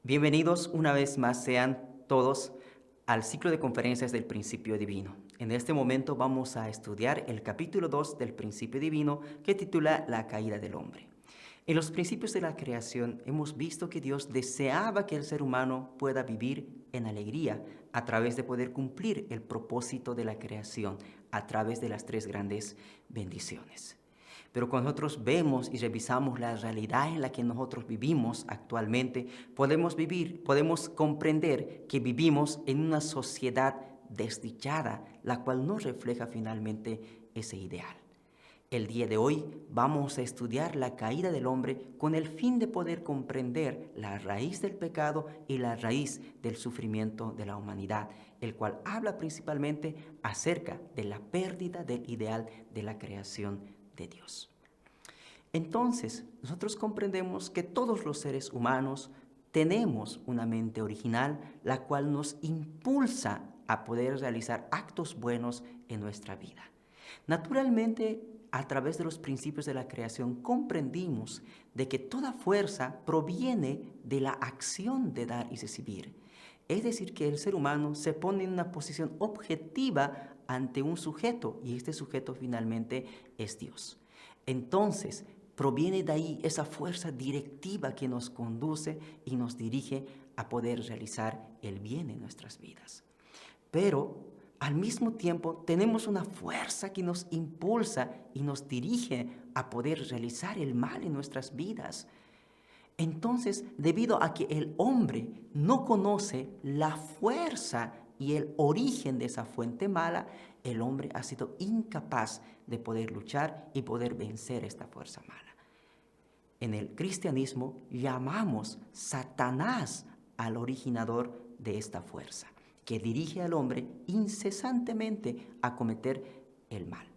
Bienvenidos una vez más sean todos al ciclo de conferencias del Principio Divino. En este momento vamos a estudiar el capítulo 2 del Principio Divino que titula La caída del hombre. En los principios de la creación hemos visto que Dios deseaba que el ser humano pueda vivir en alegría a través de poder cumplir el propósito de la creación a través de las tres grandes bendiciones. Pero cuando nosotros vemos y revisamos la realidad en la que nosotros vivimos actualmente, podemos comprender que vivimos en una sociedad desdichada, la cual no refleja finalmente ese ideal. El día de hoy vamos a estudiar la caída del hombre con el fin de poder comprender la raíz del pecado y la raíz del sufrimiento de la humanidad, el cual habla principalmente acerca de la pérdida del ideal de la creación de Dios. Entonces, nosotros comprendemos que todos los seres humanos tenemos una mente original, la cual nos impulsa a poder realizar actos buenos en nuestra vida. Naturalmente, a través de los principios de la creación, comprendimos de que toda fuerza proviene de la acción de dar y recibir. Es decir, que el ser humano se pone en una posición objetiva ante un sujeto, y este sujeto finalmente es Dios. Entonces, proviene de ahí esa fuerza directiva que nos conduce y nos dirige a poder realizar el bien en nuestras vidas. Pero al mismo tiempo tenemos una fuerza que nos impulsa y nos dirige a poder realizar el mal en nuestras vidas. Entonces, debido a que el hombre no conoce la fuerza y el origen de esa fuente mala, el hombre ha sido incapaz de poder luchar y poder vencer esta fuerza mala. En el cristianismo llamamos Satanás al originador de esta fuerza, que dirige al hombre incesantemente a cometer el mal.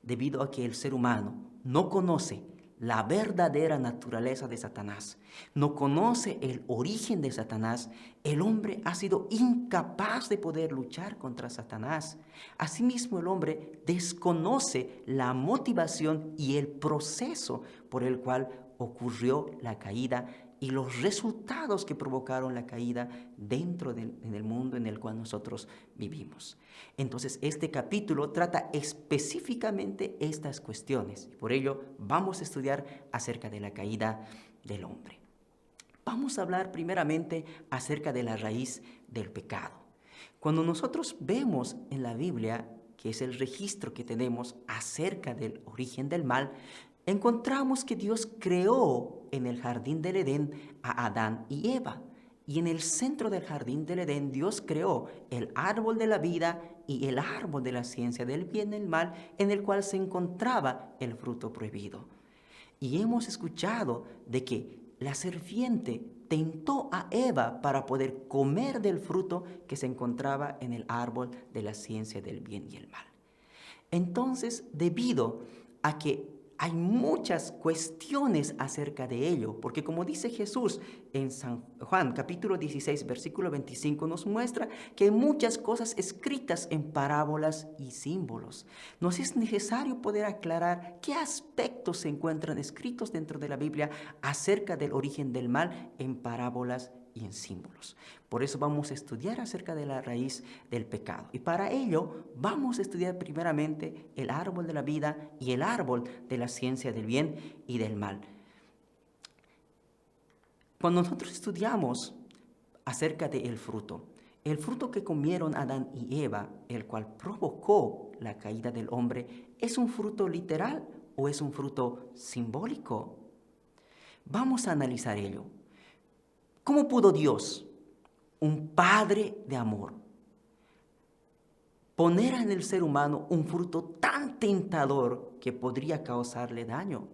Debido a que el ser humano no conoce la verdadera naturaleza de Satanás, no conoce el origen de Satanás, el hombre ha sido incapaz de poder luchar contra Satanás. Asimismo, el hombre desconoce la motivación y el proceso por el cual ocurrió la caída y los resultados que provocaron la caída dentro del mundo en el cual nosotros vivimos. Entonces, este capítulo trata específicamente estas cuestiones. Por ello, vamos a estudiar acerca de la caída del hombre. Vamos a hablar primeramente acerca de la raíz del pecado. Cuando nosotros vemos en la Biblia, que es el registro que tenemos acerca del origen del mal, encontramos que Dios creó en el jardín del Edén a Adán y Eva. Y en el centro del jardín del Edén Dios creó el árbol de la vida y el árbol de la ciencia del bien y el mal, en el cual se encontraba el fruto prohibido. Y hemos escuchado de que la serpiente tentó a Eva para poder comer del fruto que se encontraba en el árbol de la ciencia del bien y el mal. Entonces, debido a que hay muchas cuestiones acerca de ello, porque como dice Jesús en San Juan capítulo 16, versículo 25, nos muestra que hay muchas cosas escritas en parábolas y símbolos. Nos es necesario poder aclarar qué aspectos se encuentran escritos dentro de la Biblia acerca del origen del mal en parábolas y en símbolos. Por eso vamos a estudiar acerca de la raíz del pecado. Y para ello vamos a estudiar primeramente el árbol de la vida y el árbol de la ciencia del bien y del mal. Cuando nosotros estudiamos acerca del fruto, el fruto que comieron Adán y Eva, el cual provocó la caída del hombre, ¿es un fruto literal o es un fruto simbólico? Vamos a analizar ello. ¿Cómo pudo Dios, un Padre de amor, poner en el ser humano un fruto tan tentador que podría causarle daño?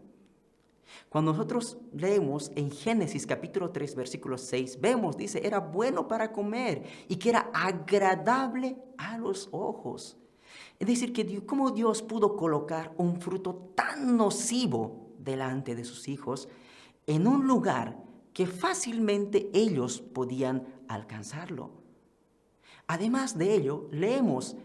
Cuando nosotros leemos en Génesis capítulo 3, versículo 6, vemos, dice, era bueno para comer y que era agradable a los ojos. Es decir, que cómo Dios pudo colocar un fruto tan nocivo delante de sus hijos en un lugar que fácilmente ellos podían alcanzarlo. Además de ello, leemos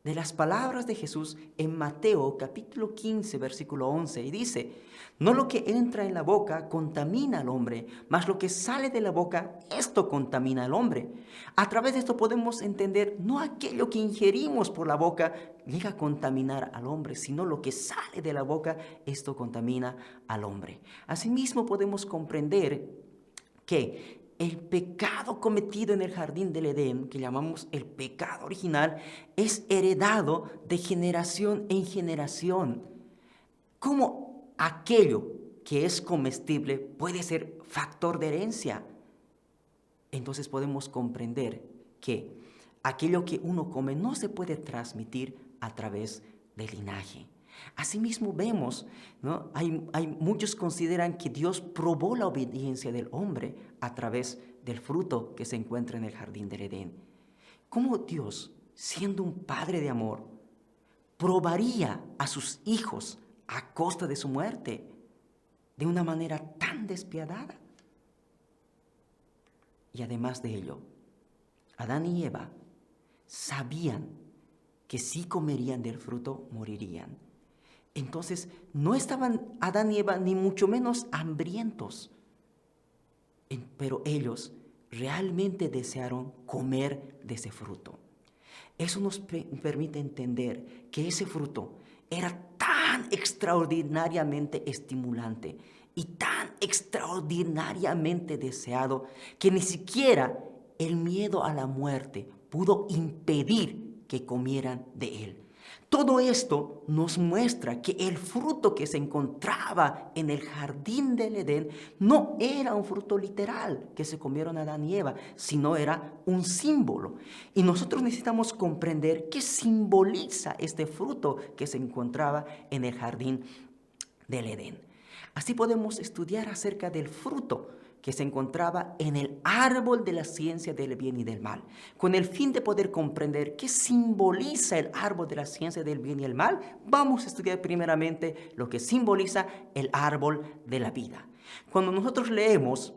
de las palabras de Jesús en Mateo capítulo 15, versículo 11, y dice: no lo que entra en la boca contamina al hombre, mas lo que sale de la boca, esto contamina al hombre. A través de esto podemos entender, no aquello que ingerimos por la boca llega a contaminar al hombre, sino lo que sale de la boca, esto contamina al hombre. Asimismo podemos comprender que el pecado cometido en el jardín del Edén, que llamamos el pecado original, es heredado de generación en generación. ¿Cómo aquello que es comestible puede ser factor de herencia? Entonces podemos comprender que aquello que uno come no se puede transmitir a través del linaje. Asimismo vemos, ¿no? Muchos consideran que Dios probó la obediencia del hombre a través del fruto que se encuentra en el jardín del Edén. ¿Cómo Dios, siendo un padre de amor, probaría a sus hijos a costa de su muerte de una manera tan despiadada? Y además de ello, Adán y Eva sabían que si comerían del fruto morirían. Entonces no estaban Adán y Eva ni mucho menos hambrientos, pero ellos realmente desearon comer de ese fruto. Eso nos permite entender que ese fruto era tan extraordinariamente estimulante y tan extraordinariamente deseado que ni siquiera el miedo a la muerte pudo impedir que comieran de él. Todo esto nos muestra que el fruto que se encontraba en el jardín del Edén no era un fruto literal que se comieron Adán y Eva, sino era un símbolo. Y nosotros necesitamos comprender qué simboliza este fruto que se encontraba en el jardín del Edén. Así podemos estudiar acerca del fruto que se encontraba en el árbol de la ciencia del bien y del mal, con el fin de poder comprender qué simboliza el árbol de la ciencia del bien y el mal. Vamos a estudiar primeramente lo que simboliza el árbol de la vida. Cuando nosotros leemos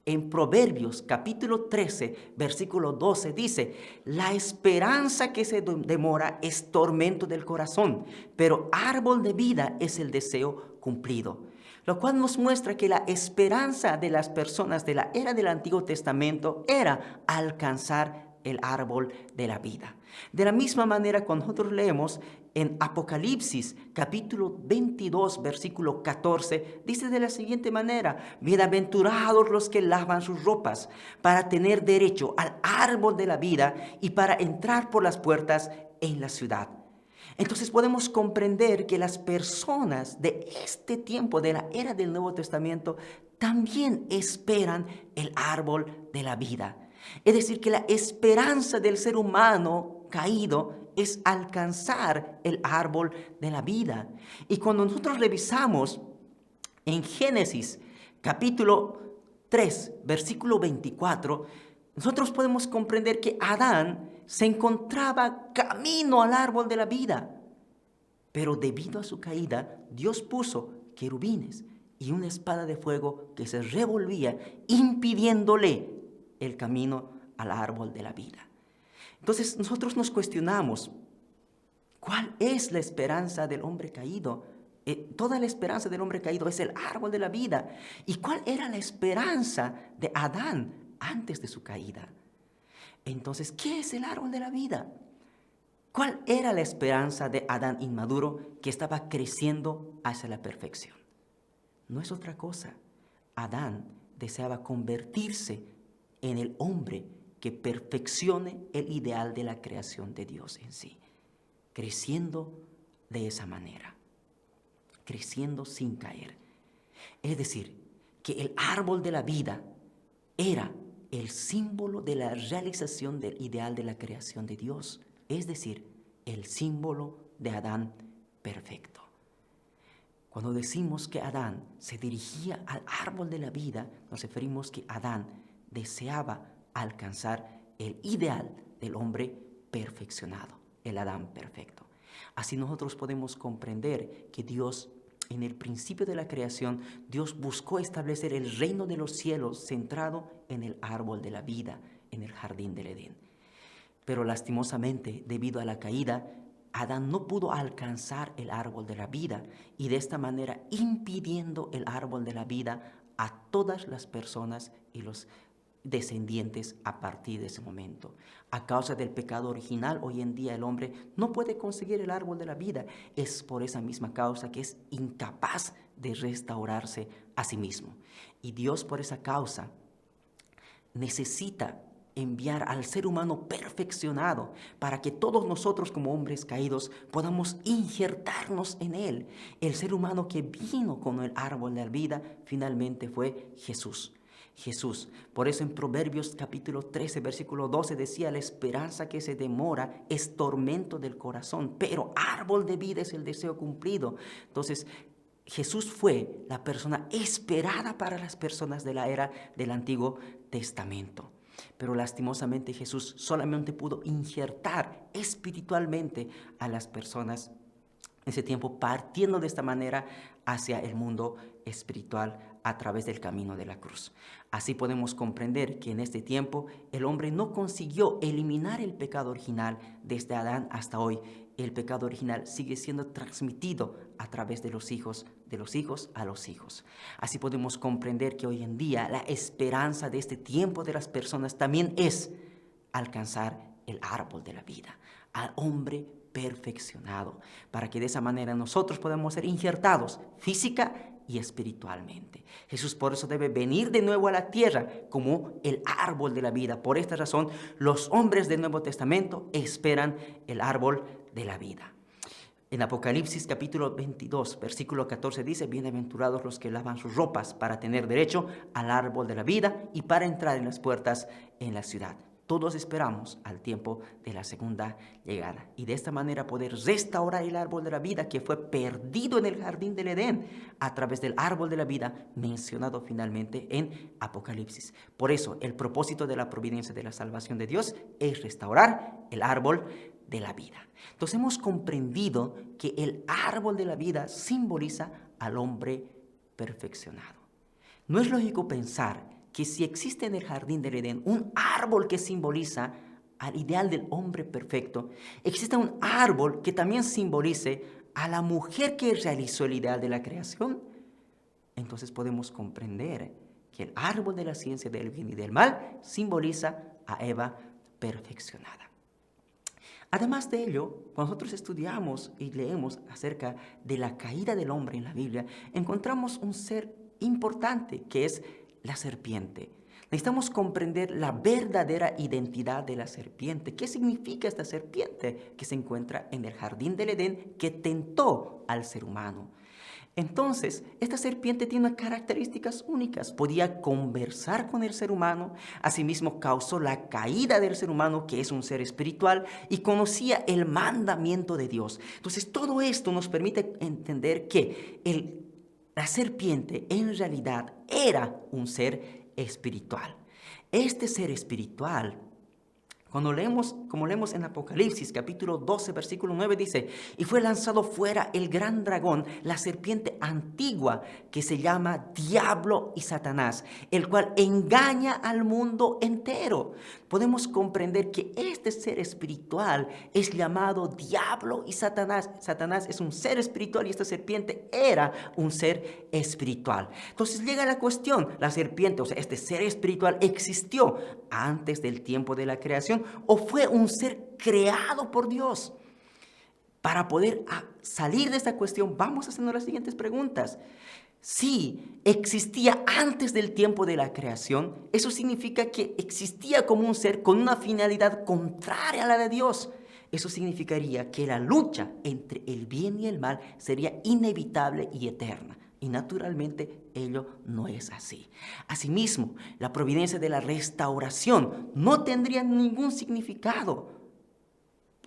en Proverbios capítulo 13, versículo 12, dice: la esperanza que se demora es tormento del corazón, pero árbol de vida es el deseo cumplido. Lo cual nos muestra que la esperanza de las personas de la era del Antiguo Testamento era alcanzar el árbol de la vida. De la misma manera, cuando nosotros leemos en Apocalipsis capítulo 22, versículo 14, dice de la siguiente manera: bienaventurados los que lavan sus ropas para tener derecho al árbol de la vida y para entrar por las puertas en la ciudad. Entonces podemos comprender que las personas de este tiempo, de la era del Nuevo Testamento, también esperan el árbol de la vida. Es decir, que la esperanza del ser humano caído es alcanzar el árbol de la vida. Y cuando nosotros revisamos en Génesis capítulo 3, versículo 24, nosotros podemos comprender que Adán se encontraba camino al árbol de la vida, pero debido a su caída, Dios puso querubines y una espada de fuego que se revolvía, impidiéndole el camino al árbol de la vida. Entonces nosotros nos cuestionamos, ¿cuál es la esperanza del hombre caído? Toda la esperanza del hombre caído es el árbol de la vida. ¿Y cuál era la esperanza de Adán antes de su caída? Entonces, ¿qué es el árbol de la vida? ¿Cuál era la esperanza de Adán inmaduro que estaba creciendo hacia la perfección? No es otra cosa. Adán deseaba convertirse en el hombre que perfeccione el ideal de la creación de Dios en sí, creciendo de esa manera, creciendo sin caer. Es decir, que el árbol de la vida era el símbolo de la realización del ideal de la creación de Dios, es decir, el símbolo de Adán perfecto. Cuando decimos que Adán se dirigía al árbol de la vida, nos referimos que Adán deseaba alcanzar el ideal del hombre perfeccionado, el Adán perfecto. Así nosotros podemos comprender que Dios, en el principio de la creación, Dios buscó establecer el reino de los cielos centrado en el árbol de la vida, en el jardín del Edén. Pero lastimosamente, debido a la caída, Adán no pudo alcanzar el árbol de la vida y de esta manera impidiendo el árbol de la vida a todas las personas y los descendientes a partir de ese momento. A causa del pecado original, hoy en día el hombre no puede conseguir el árbol de la vida. Es por esa misma causa que es incapaz de restaurarse a sí mismo. Y Dios, por esa causa, necesita enviar al ser humano perfeccionado para que todos nosotros como hombres caídos podamos injertarnos en él. El ser humano que vino con el árbol de la vida finalmente fue Jesús. Jesús. Por eso en Proverbios capítulo 13, versículo 12 decía: la esperanza que se demora es tormento del corazón, pero árbol de vida es el deseo cumplido. Entonces, Jesús fue la persona esperada para las personas de la era del Antiguo Testamento. Pero lastimosamente Jesús solamente pudo injertar espiritualmente a las personas en ese tiempo, partiendo de esta manera hacia el mundo espiritual a través del camino de la cruz. Así podemos comprender que en este tiempo el hombre no consiguió eliminar el pecado original desde Adán hasta hoy. El pecado original sigue siendo transmitido a través de los hijos a los hijos. Así podemos comprender que hoy en día la esperanza de este tiempo de las personas también es alcanzar el árbol de la vida, al hombre perfeccionado, para que de esa manera nosotros podamos ser injertados física y espiritualmente. Jesús por eso debe venir de nuevo a la tierra como el árbol de la vida. Por esta razón, los hombres del Nuevo Testamento esperan el árbol de la vida. En Apocalipsis capítulo 22, versículo 14 dice: bienaventurados los que lavan sus ropas para tener derecho al árbol de la vida y para entrar en las puertas en la ciudad. Todos esperamos al tiempo de la segunda llegada y de esta manera poder restaurar el árbol de la vida que fue perdido en el jardín del Edén a través del árbol de la vida mencionado finalmente en Apocalipsis. Por eso el propósito de la providencia de la salvación de Dios es restaurar el árbol de la vida. Entonces hemos comprendido que el árbol de la vida simboliza al hombre perfeccionado. No es lógico pensar que si existe en el jardín del Edén un árbol que simboliza al ideal del hombre perfecto, existe un árbol que también simbolice a la mujer que realizó el ideal de la creación. Entonces podemos comprender que el árbol de la ciencia del bien y del mal simboliza a Eva perfeccionada. Además de ello, cuando nosotros estudiamos y leemos acerca de la caída del hombre en la Biblia, encontramos un ser importante que es la serpiente. Necesitamos comprender la verdadera identidad de la serpiente. ¿Qué significa esta serpiente que se encuentra en el jardín del Edén que tentó al ser humano? Entonces, esta serpiente tiene unas características únicas. Podía conversar con el ser humano, asimismo causó la caída del ser humano, que es un ser espiritual, y conocía el mandamiento de Dios. Entonces, todo esto nos permite entender que la serpiente en realidad era un ser espiritual. Este ser espiritual, como leemos en Apocalipsis capítulo 12 versículo 9 dice: y fue lanzado fuera el gran dragón, la serpiente antigua que se llama Diablo y Satanás, el cual engaña al mundo entero. Podemos comprender que este ser espiritual es llamado Diablo y Satanás. Satanás es un ser espiritual y esta serpiente era un ser espiritual. Entonces llega la cuestión: la serpiente, o sea, este ser espiritual, ¿existió antes del tiempo de la creación o fue un ser creado por Dios? Para poder salir de esta cuestión, vamos haciendo las siguientes preguntas. Si existía antes del tiempo de la creación, eso significa que existía como un ser con una finalidad contraria a la de Dios. Eso significaría que la lucha entre el bien y el mal sería inevitable y eterna. Y naturalmente ello no es así. Asimismo, la providencia de la restauración no tendría ningún significado.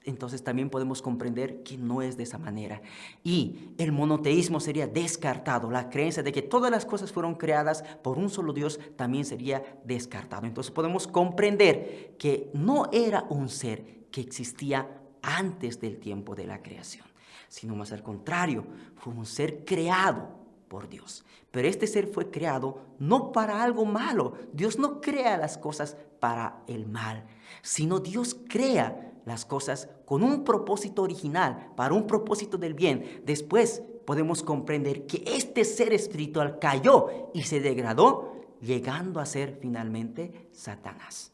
Entonces también podemos comprender que no es de esa manera. Y el monoteísmo sería descartado. La creencia de que todas las cosas fueron creadas por un solo Dios también sería descartado. Entonces podemos comprender que no era un ser que existía antes del tiempo de la creación, sino más al contrario, fue un ser creado por Dios. Pero este ser fue creado no para algo malo. Dios no crea las cosas para el mal, sino Dios crea las cosas con un propósito original, para un propósito del bien. Después podemos comprender que este ser espiritual cayó y se degradó, llegando a ser finalmente Satanás.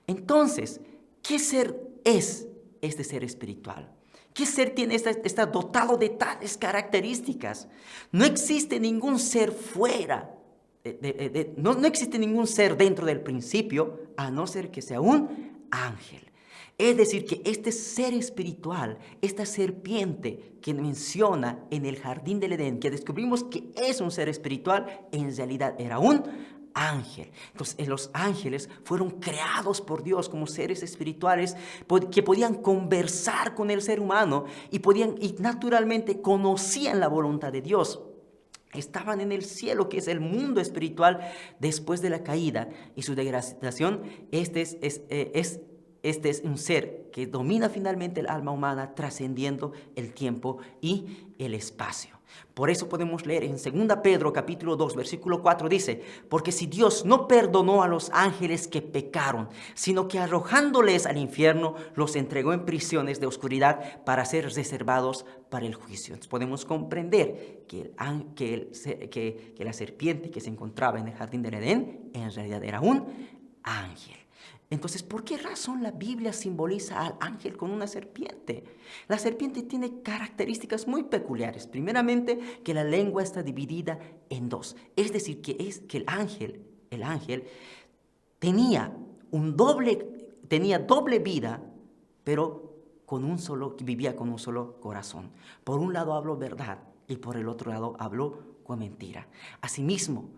Entonces, ¿qué ser es este ser espiritual? ¿Qué ser tiene está dotado de tales características? No existe ningún ser fuera, no existe ningún ser dentro del principio, a no ser que sea un ángel. Es decir, que este ser espiritual, esta serpiente que menciona en el jardín del Edén, que descubrimos que es un ser espiritual, en realidad era un ángel. Entonces, los ángeles fueron creados por Dios como seres espirituales que podían conversar con el ser humano y naturalmente conocían la voluntad de Dios. Estaban en el cielo, que es el mundo espiritual después de la caída y su degradación. Este es un ser que domina finalmente el alma humana, trascendiendo el tiempo y el espacio. Por eso podemos leer en 2 Pedro capítulo 2, versículo 4, dice: porque si Dios no perdonó a los ángeles que pecaron, sino que arrojándoles al infierno, los entregó en prisiones de oscuridad para ser reservados para el juicio. Entonces podemos comprender que la serpiente que se encontraba en el jardín del Edén en realidad era un ángel. Entonces, ¿por qué razón la Biblia simboliza al ángel con una serpiente? La serpiente tiene características muy peculiares. Primeramente, que la lengua está dividida en dos. Es decir, que el ángel tenía doble vida, pero vivía con un solo corazón. Por un lado habló verdad y por el otro lado habló con mentira. Asimismo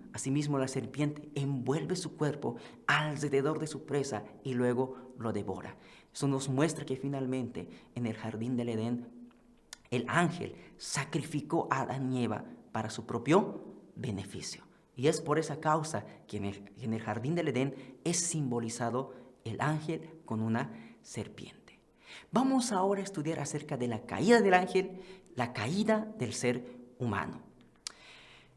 la serpiente envuelve su cuerpo alrededor de su presa y luego lo devora. Eso nos muestra que finalmente en el jardín del Edén el ángel sacrificó a Adán y Eva para su propio beneficio. Y es por esa causa que en el jardín del Edén es simbolizado el ángel con una serpiente. Vamos ahora a estudiar acerca de la caída del ángel, la caída del ser humano.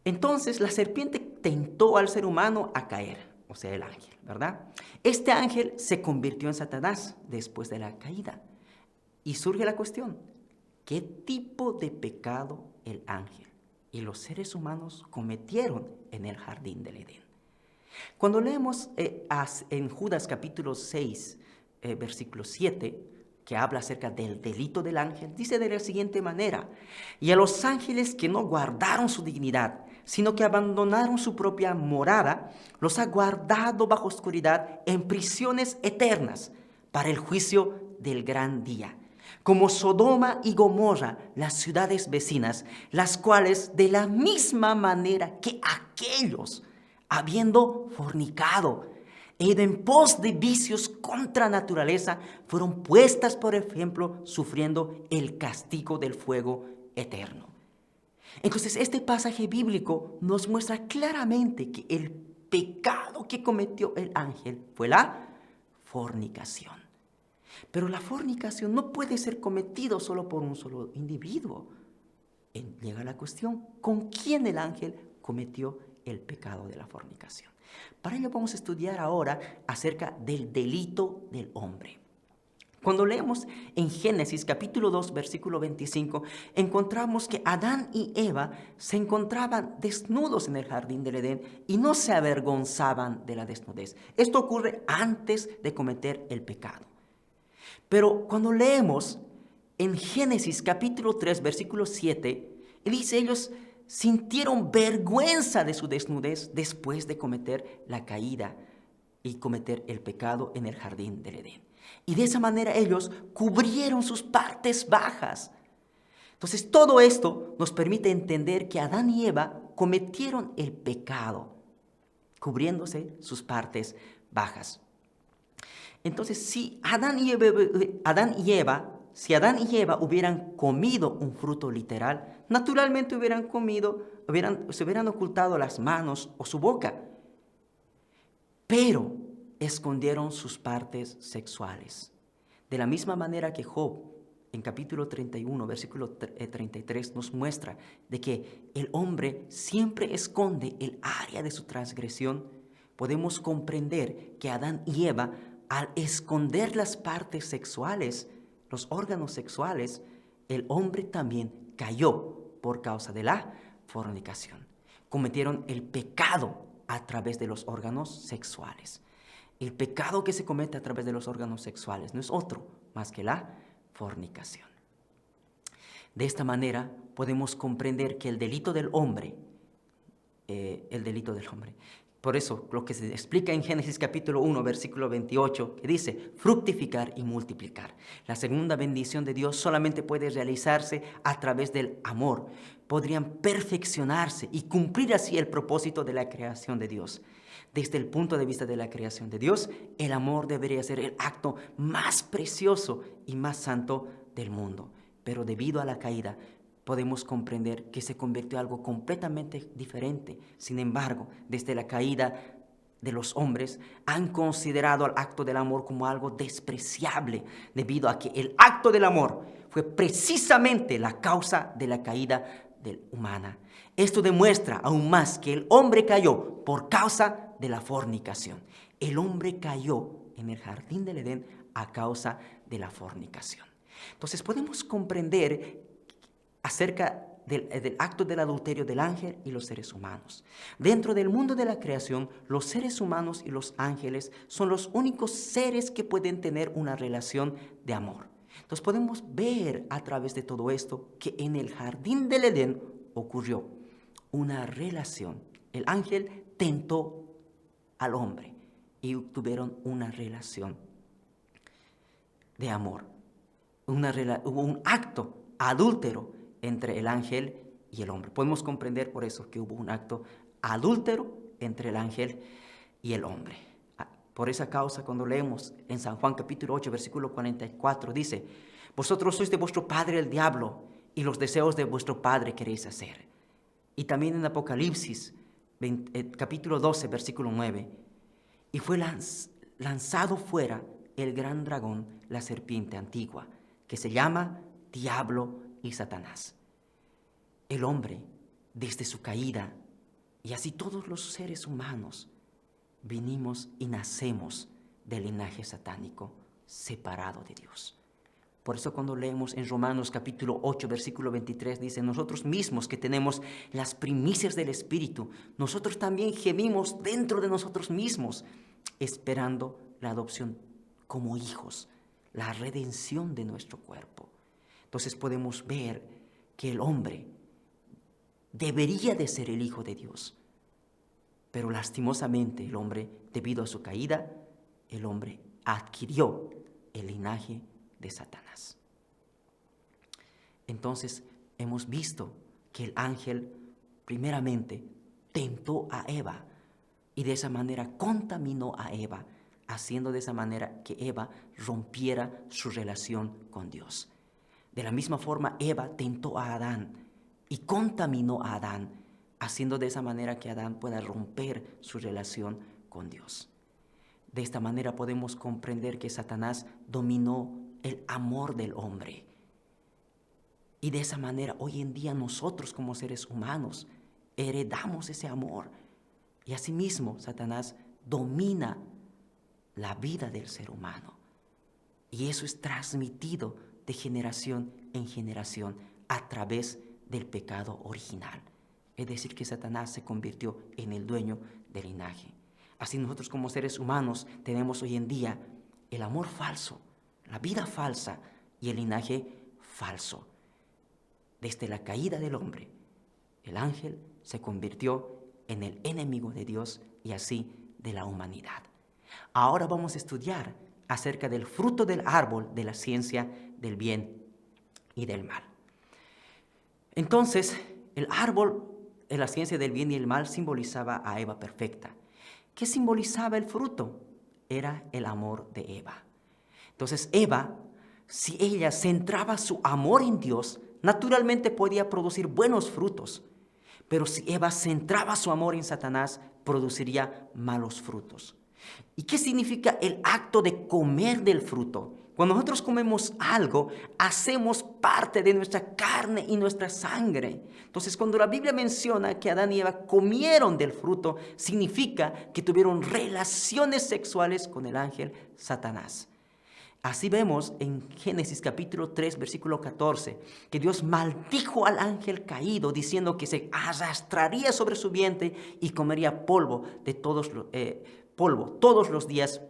Entonces la serpiente tentó al ser humano a caer, o sea, el ángel, ¿verdad? Este ángel se convirtió en Satanás después de la caída. Y surge la cuestión: ¿qué tipo de pecado el ángel y los seres humanos cometieron en el jardín del Edén? Cuando leemos en Judas capítulo 6, versículo 7, que habla acerca del delito del ángel, dice de la siguiente manera: y a los ángeles que no guardaron su dignidad, sino que abandonaron su propia morada, los ha guardado bajo oscuridad en prisiones eternas para el juicio del gran día, como Sodoma y Gomorra, las ciudades vecinas, las cuales de la misma manera que aquellos, habiendo fornicado, e ido en pos de vicios contra naturaleza, fueron puestas por ejemplo, sufriendo el castigo del fuego eterno. Entonces, este pasaje bíblico nos muestra claramente que el pecado que cometió el ángel fue la fornicación. Pero la fornicación no puede ser cometido solo por un solo individuo. Llega la cuestión: ¿con quién el ángel cometió el pecado de la fornicación? Para ello vamos a estudiar ahora acerca del delito del hombre. Cuando leemos en Génesis capítulo 2, versículo 25, encontramos que Adán y Eva se encontraban desnudos en el jardín del Edén y no se avergonzaban de la desnudez. Esto ocurre antes de cometer el pecado. Pero cuando leemos en Génesis capítulo 3, versículo 7, dice: ellos sintieron vergüenza de su desnudez después de cometer la caída y cometer el pecado en el jardín del Edén. Y de esa manera ellos cubrieron sus partes bajas. Entonces todo esto nos permite entender que Adán y Eva cometieron el pecado, cubriéndose sus partes bajas. Entonces si Adán y Eva hubieran comido un fruto literal, naturalmente se hubieran ocultado las manos o su boca. Pero escondieron sus partes sexuales. De la misma manera que Job en capítulo 31, versículo 33, nos muestra de que el hombre siempre esconde el área de su transgresión, podemos comprender que Adán y Eva, al esconder las partes sexuales, los órganos sexuales, el hombre también cayó por causa de la fornicación. Cometieron el pecado a través de los órganos sexuales. El pecado que se comete a través de los órganos sexuales no es otro más que la fornicación. De esta manera podemos comprender que el delito del hombre, por eso lo que se explica en Génesis capítulo 1, versículo 28, que dice fructificar y multiplicar. La segunda bendición de Dios solamente puede realizarse a través del amor. Podrían perfeccionarse y cumplir así el propósito de la creación de Dios. Desde el punto de vista de la creación de Dios, el amor debería ser el acto más precioso y más santo del mundo. Pero debido a la caída, podemos comprender que se convirtió en algo completamente diferente. Sin embargo, desde la caída de los hombres, han considerado el acto del amor como algo despreciable, debido a que el acto del amor fue precisamente la causa de la caída humana. Esto demuestra aún más que el hombre cayó por causa de la fornicación. El hombre cayó en el jardín del Edén a causa de la fornicación. Entonces podemos comprender acerca del acto del adulterio del ángel y los seres humanos. Dentro del mundo de la creación, los seres humanos y los ángeles son los únicos seres que pueden tener una relación de amor. Entonces podemos ver a través de todo esto que en el jardín del Edén ocurrió una relación. El ángel tentó al hombre y tuvieron una relación de amor. Hubo un acto adúltero entre el ángel y el hombre. Podemos comprender por eso que hubo un acto adúltero entre el ángel y el hombre. Por esa causa, cuando leemos en San Juan capítulo 8, versículo 44, dice: vosotros sois de vuestro padre el diablo, y los deseos de vuestro padre queréis hacer. Y también en Apocalipsis capítulo 12, versículo 9, y fue lanzado fuera el gran dragón, la serpiente antigua, que se llama Diablo y Satanás. El hombre, desde su caída, y así todos los seres humanos, vinimos y nacemos del linaje satánico, separado de Dios. Por eso cuando leemos en Romanos capítulo 8, versículo 23, dice: nosotros mismos que tenemos las primicias del Espíritu, nosotros también gemimos dentro de nosotros mismos, esperando la adopción como hijos, la redención de nuestro cuerpo. Entonces podemos ver que el hombre debería de ser el Hijo de Dios, pero lastimosamente el hombre, debido a su caída, el hombre adquirió el linaje de Satanás. Entonces hemos visto que el ángel primeramente tentó a Eva y de esa manera contaminó a Eva, haciendo de esa manera que Eva rompiera su relación con Dios. De la misma forma, Eva tentó a Adán y contaminó a Adán, haciendo de esa manera que Adán pueda romper su relación con Dios. De esta manera podemos comprender que Satanás dominó el amor del hombre. Y de esa manera hoy en día nosotros como seres humanos heredamos ese amor. Y asimismo Satanás domina la vida del ser humano. Y eso es transmitido de generación en generación a través del pecado original. Es decir, que Satanás se convirtió en el dueño del linaje. Así nosotros como seres humanos tenemos hoy en día el amor falso, la vida falsa y el linaje falso. Desde la caída del hombre, el ángel se convirtió en el enemigo de Dios y así de la humanidad. Ahora vamos a estudiar acerca del fruto del árbol de la ciencia del bien y del mal. Entonces, el árbol de la ciencia del bien y el mal simbolizaba a Eva perfecta. ¿Qué simbolizaba el fruto? Era el amor de Eva. Entonces, Eva, si ella centraba su amor en Dios, naturalmente podía producir buenos frutos. Pero si Eva centraba su amor en Satanás, produciría malos frutos. ¿Y qué significa el acto de comer del fruto? Cuando nosotros comemos algo, hacemos parte de nuestra carne y nuestra sangre. Entonces, cuando la Biblia menciona que Adán y Eva comieron del fruto, significa que tuvieron relaciones sexuales con el ángel Satanás. Así vemos en Génesis capítulo 3, versículo 14, que Dios maldijo al ángel caído, diciendo que se arrastraría sobre su vientre y comería polvo todos los días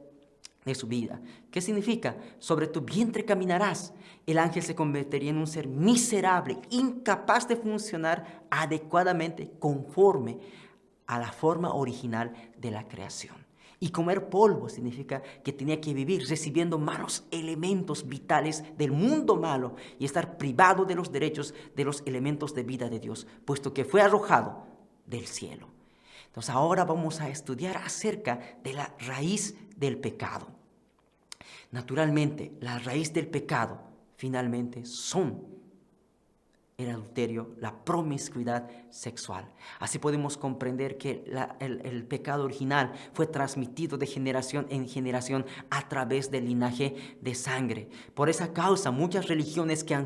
de su vida. ¿Qué significa? Sobre tu vientre caminarás. El ángel se convertiría en un ser miserable, incapaz de funcionar adecuadamente conforme a la forma original de la creación. Y comer polvo significa que tenía que vivir recibiendo malos elementos vitales del mundo malo y estar privado de los derechos de los elementos de vida de Dios, puesto que fue arrojado del cielo. Entonces ahora vamos a estudiar acerca de la raíz del pecado. Naturalmente, la raíz del pecado finalmente son el adulterio, la promiscuidad sexual. Así podemos comprender que el pecado original fue transmitido de generación en generación a través del linaje de sangre. Por esa causa, muchas religiones que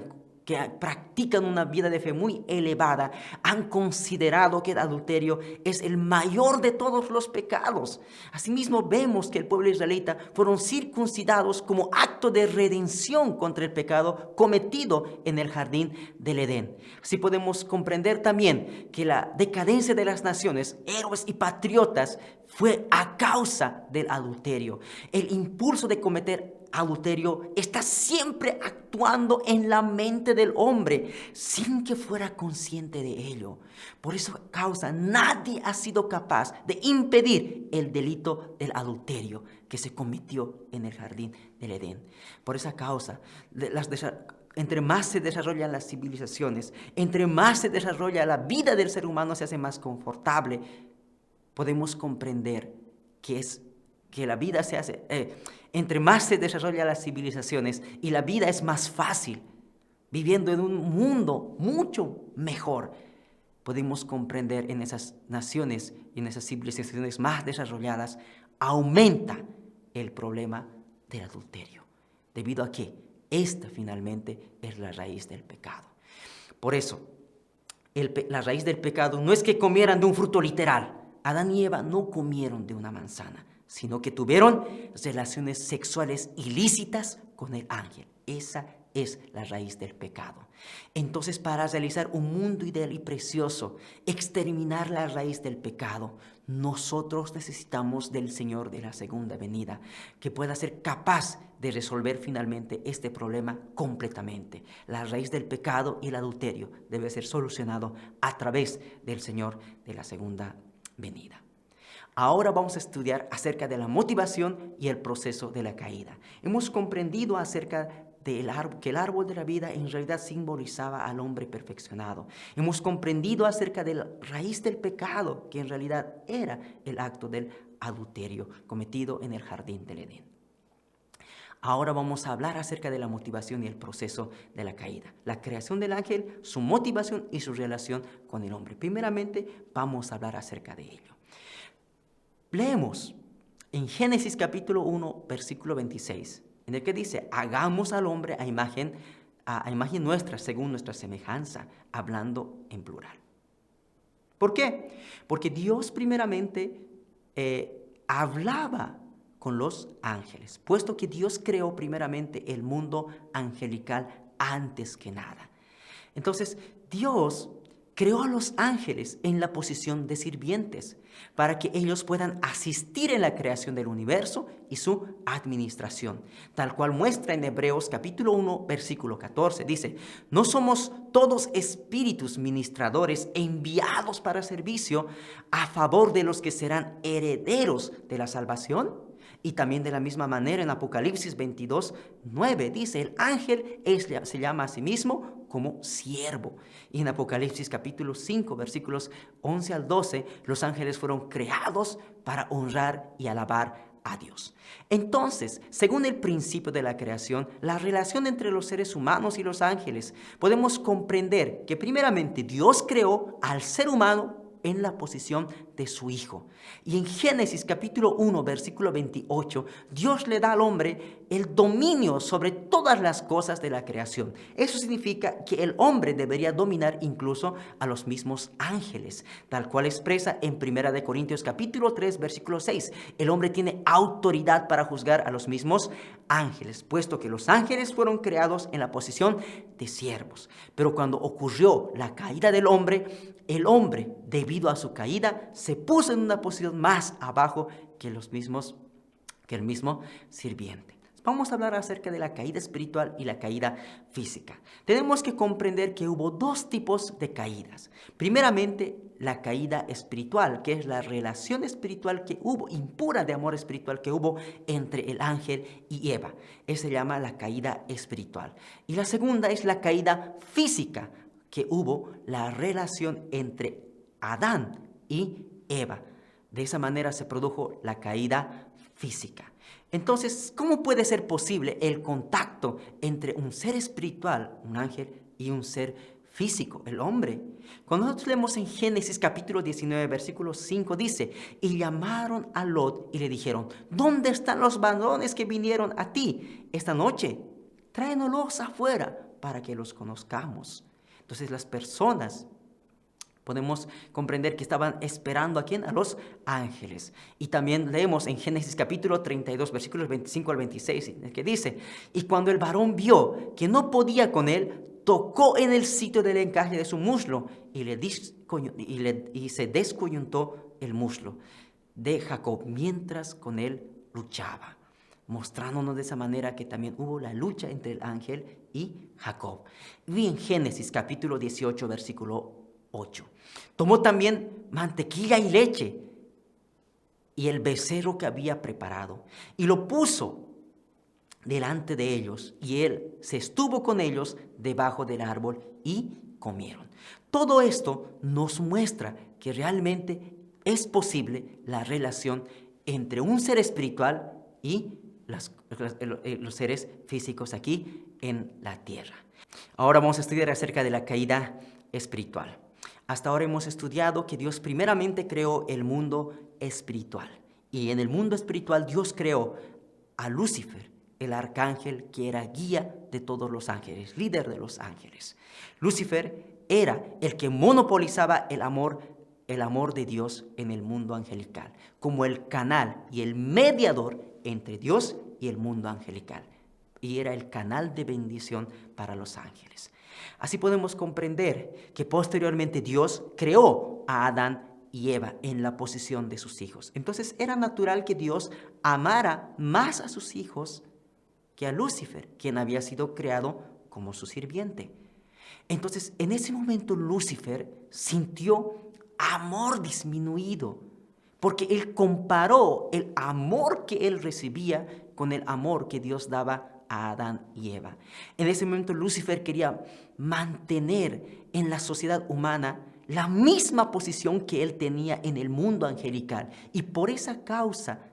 practican una vida de fe muy elevada han considerado que el adulterio es el mayor de todos los pecados. Asimismo, vemos que el pueblo israelita fueron circuncidados como acto de redención contra el pecado cometido en el jardín del Edén. Así podemos comprender también que la decadencia de las naciones, héroes y patriotas, fue a causa del adulterio. El impulso de cometer adulterio está siempre actuando en la mente del hombre sin que fuera consciente de ello. Por esa causa nadie ha sido capaz de impedir el delito del adulterio que se cometió en el jardín del Edén. Por esa causa entre más se desarrollan las civilizaciones, entre más se desarrolla la vida del ser humano, se hace más confortable. Podemos comprender que la vida se hace, entre más se desarrollan las civilizaciones y la vida es más fácil, viviendo en un mundo mucho mejor, podemos comprender en esas naciones y en esas civilizaciones más desarrolladas, aumenta el problema del adulterio, debido a que esta finalmente es la raíz del pecado. Por eso, la raíz del pecado no es que comieran de un fruto literal. Adán y Eva no comieron de una manzana, sino que tuvieron relaciones sexuales ilícitas con el ángel. Esa es la raíz del pecado. Entonces, para realizar un mundo ideal y precioso, exterminar la raíz del pecado, nosotros necesitamos del Señor de la segunda venida, que pueda ser capaz de resolver finalmente este problema completamente. La raíz del pecado y el adulterio debe ser solucionado a través del Señor de la segunda venida. Ahora vamos a estudiar acerca de la motivación y el proceso de la caída. Hemos comprendido acerca que el árbol de la vida en realidad simbolizaba al hombre perfeccionado. Hemos comprendido acerca de la raíz del pecado, que en realidad era el acto del adulterio cometido en el jardín del Edén. Ahora vamos a hablar acerca de la motivación y el proceso de la caída. La creación del ángel, su motivación y su relación con el hombre. Primeramente, vamos a hablar acerca de ello. Leemos en Génesis capítulo 1, versículo 26, en el que dice, hagamos al hombre a imagen nuestra, según nuestra semejanza, hablando en plural. ¿Por qué? Porque Dios primeramente hablaba con los ángeles, puesto que Dios creó primeramente el mundo angelical antes que nada. Entonces, Dios creó a los ángeles en la posición de sirvientes para que ellos puedan asistir en la creación del universo y su administración, tal cual muestra en Hebreos capítulo 1, versículo 14. Dice, ¿no somos todos espíritus ministradores enviados para servicio a favor de los que serán herederos de la salvación? Y también de la misma manera en Apocalipsis 22, 9 dice, el ángel se llama a sí mismo como siervo. Y en Apocalipsis capítulo 5, versículos 11 al 12, los ángeles fueron creados para honrar y alabar a Dios. Entonces, según el principio de la creación, la relación entre los seres humanos y los ángeles, podemos comprender que primeramente Dios creó al ser humano en la posición de su hijo. Y en Génesis capítulo 1, versículo 28, Dios le da al hombre el dominio sobre todas las cosas de la creación. Eso significa que el hombre debería dominar incluso a los mismos ángeles, tal cual expresa en 1 de Corintios capítulo 3, versículo 6. El hombre tiene autoridad para juzgar a los mismos ángeles, puesto que los ángeles fueron creados en la posición de siervos. Pero cuando ocurrió la caída del hombre, el hombre, debido a su caída, se puso en una posición más abajo que el mismo sirviente. Vamos a hablar acerca de la caída espiritual y la caída física. Tenemos que comprender que hubo dos tipos de caídas. Primeramente, la caída espiritual, que es la relación espiritual que hubo, impura de amor espiritual que hubo entre el ángel y Eva. Esa se llama la caída espiritual. Y la segunda es la caída física, que hubo la relación entre Adán y Eva. De esa manera se produjo la caída física. Entonces, ¿cómo puede ser posible el contacto entre un ser espiritual, un ángel, y un ser físico, el hombre? Cuando nosotros leemos en Génesis capítulo 19, versículo 5, dice, y llamaron a Lot y le dijeron, ¿dónde están los varones que vinieron a ti esta noche? Tráenoslos afuera para que los conozcamos. Entonces las personas, podemos comprender que estaban esperando ¿a quién? A los ángeles. Y también leemos en Génesis capítulo 32, versículos 25 al 26, que dice, y cuando el varón vio que no podía con él, tocó en el sitio del encaje de su muslo y se descoyuntó el muslo de Jacob mientras con él luchaba, mostrándonos de esa manera que también hubo la lucha entre el ángel y Jacob. Y en Génesis capítulo 18, versículo 8. Tomó también mantequilla y leche y el becerro que había preparado y lo puso delante de ellos, y él se estuvo con ellos debajo del árbol y comieron. Todo esto nos muestra que realmente es posible la relación entre un ser espiritual y los seres físicos aquí en la tierra. Ahora vamos a estudiar acerca de la caída espiritual. Hasta ahora hemos estudiado que Dios primeramente creó el mundo espiritual. Y en el mundo espiritual Dios creó a Lucifer, el arcángel que era guía de todos los ángeles, líder de los ángeles. Lucifer era el que monopolizaba el amor de Dios en el mundo angelical, como el canal y el mediador entre Dios y el mundo angelical. Y era el canal de bendición para los ángeles. Así podemos comprender que posteriormente Dios creó a Adán y Eva en la posición de sus hijos. Entonces era natural que Dios amara más a sus hijos que a Lucifer, quien había sido creado como su sirviente. Entonces, en ese momento Lucifer sintió amor disminuido, porque él comparó el amor que él recibía con el amor que Dios daba a Adán y Eva. En ese momento Lucifer quería mantener en la sociedad humana la misma posición que él tenía en el mundo angelical. Y por esa causa,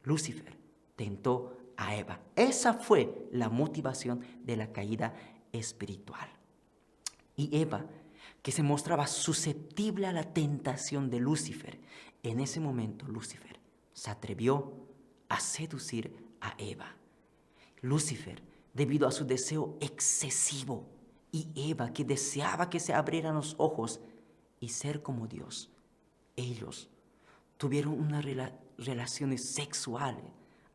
Lucifer tentó a Eva. Esa fue la motivación de la caída espiritual. Y Eva, que se mostraba susceptible a la tentación de Lucifer, en ese momento Lucifer se atrevió a seducir a Eva. Lucifer, debido a su deseo excesivo, y Eva, que deseaba que se abrieran los ojos y ser como Dios, ellos tuvieron unas relaciones sexuales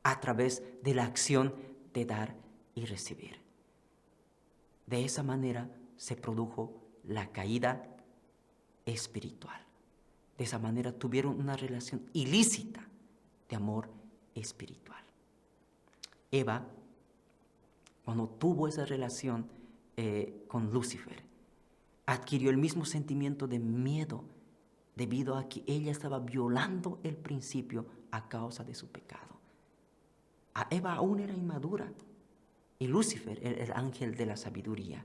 a través de la acción de dar y recibir. De esa manera se produjo la caída espiritual. De esa manera tuvieron una relación ilícita de amor espiritual. Eva, cuando tuvo esa relación con Lucifer, adquirió el mismo sentimiento de miedo debido a que ella estaba violando el principio a causa de su pecado. A Eva aún era inmadura y Lucifer era el ángel de la sabiduría.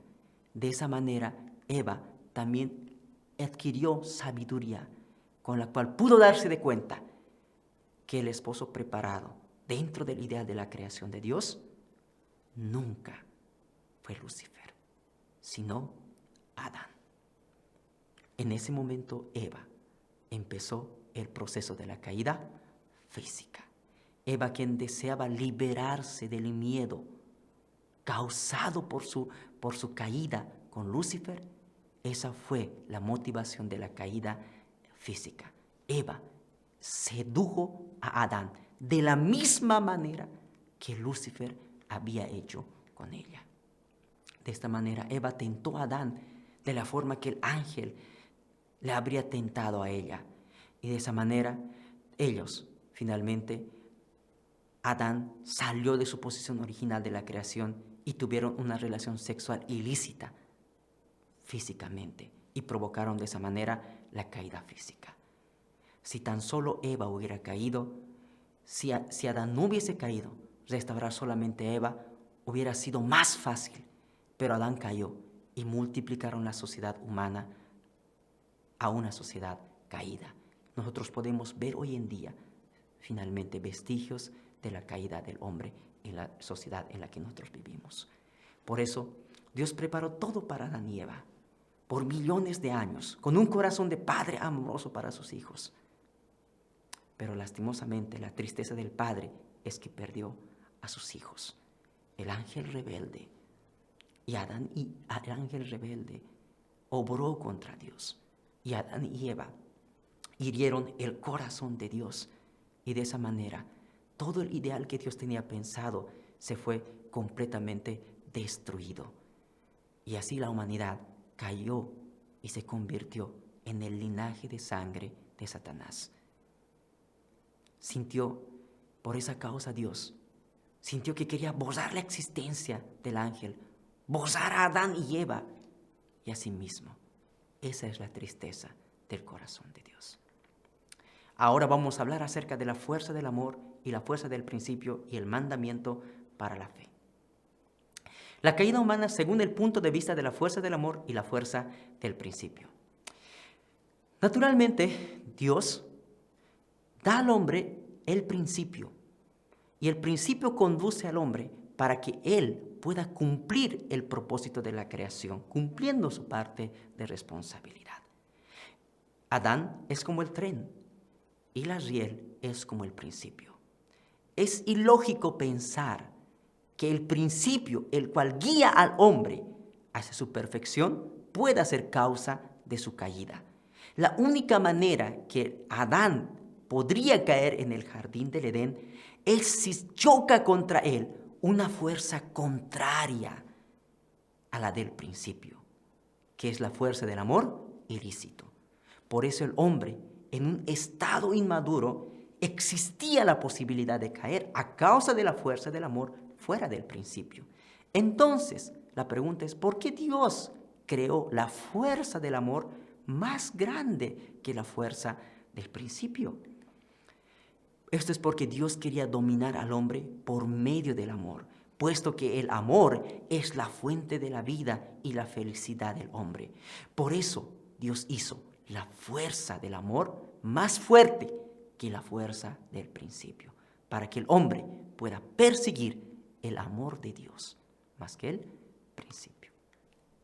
De esa manera, Eva también adquirió sabiduría con la cual pudo darse de cuenta que el esposo preparado dentro del ideal de la creación de Dios nunca fue Lucifer, sino Adán. En ese momento Eva empezó el proceso de la caída física. Eva, quien deseaba liberarse del miedo causado por su caída con Lucifer, esa fue la motivación de la caída física. Eva sedujo a Adán de la misma manera que Lucifer había hecho con ella. De esta manera, Eva tentó a Adán de la forma que el ángel le habría tentado a ella. Y de esa manera, ellos, finalmente, Adán salió de su posición original de la creación y tuvieron una relación sexual ilícita físicamente y provocaron de esa manera la caída física. Si tan solo Eva hubiera caído, si Adán no hubiese caído, restaurar solamente a Eva hubiera sido más fácil, pero Adán cayó y multiplicaron la sociedad humana a una sociedad caída. Nosotros podemos ver hoy en día finalmente vestigios de la caída del hombre en la sociedad en la que nosotros vivimos. Por eso Dios preparó todo para Adán y Eva por millones de años, con un corazón de padre amoroso para sus hijos. Pero lastimosamente la tristeza del padre es que perdió a sus hijos. El ángel rebelde y el ángel rebelde obró contra Dios. Y Adán y Eva hirieron el corazón de Dios. Y de esa manera, todo el ideal que Dios tenía pensado se fue completamente destruido. Y así la humanidad cayó y se convirtió en el linaje de sangre de Satanás. Sintió por esa causa Dios, sintió que quería borrar la existencia del ángel, borrar a Adán y Eva. Y asimismo, esa es la tristeza del corazón de Dios. Ahora vamos a hablar acerca de la fuerza del amor y la fuerza del principio y el mandamiento para la fe. La caída humana según el punto de vista de la fuerza del amor y la fuerza del principio. Naturalmente, Dios da al hombre el principio y el principio conduce al hombre para que él pueda cumplir el propósito de la creación, cumpliendo su parte de responsabilidad. Adán es como el tren y la riel es como el principio. Es ilógico pensar que el principio, el cual guía al hombre hacia su perfección, pueda ser causa de su caída. La única manera que Adán podría caer en el jardín del Edén es si choca contra él una fuerza contraria a la del principio, que es la fuerza del amor ilícito. Por eso el hombre, en un estado inmaduro, existía la posibilidad de caer a causa de la fuerza del amor fuera del principio. Entonces, la pregunta es, ¿por qué Dios creó la fuerza del amor más grande que la fuerza del principio? Esto es porque Dios quería dominar al hombre por medio del amor, puesto que el amor es la fuente de la vida y la felicidad del hombre. Por eso Dios hizo la fuerza del amor más fuerte que la fuerza del principio, para que el hombre pueda perseguir el amor de Dios más que el principio.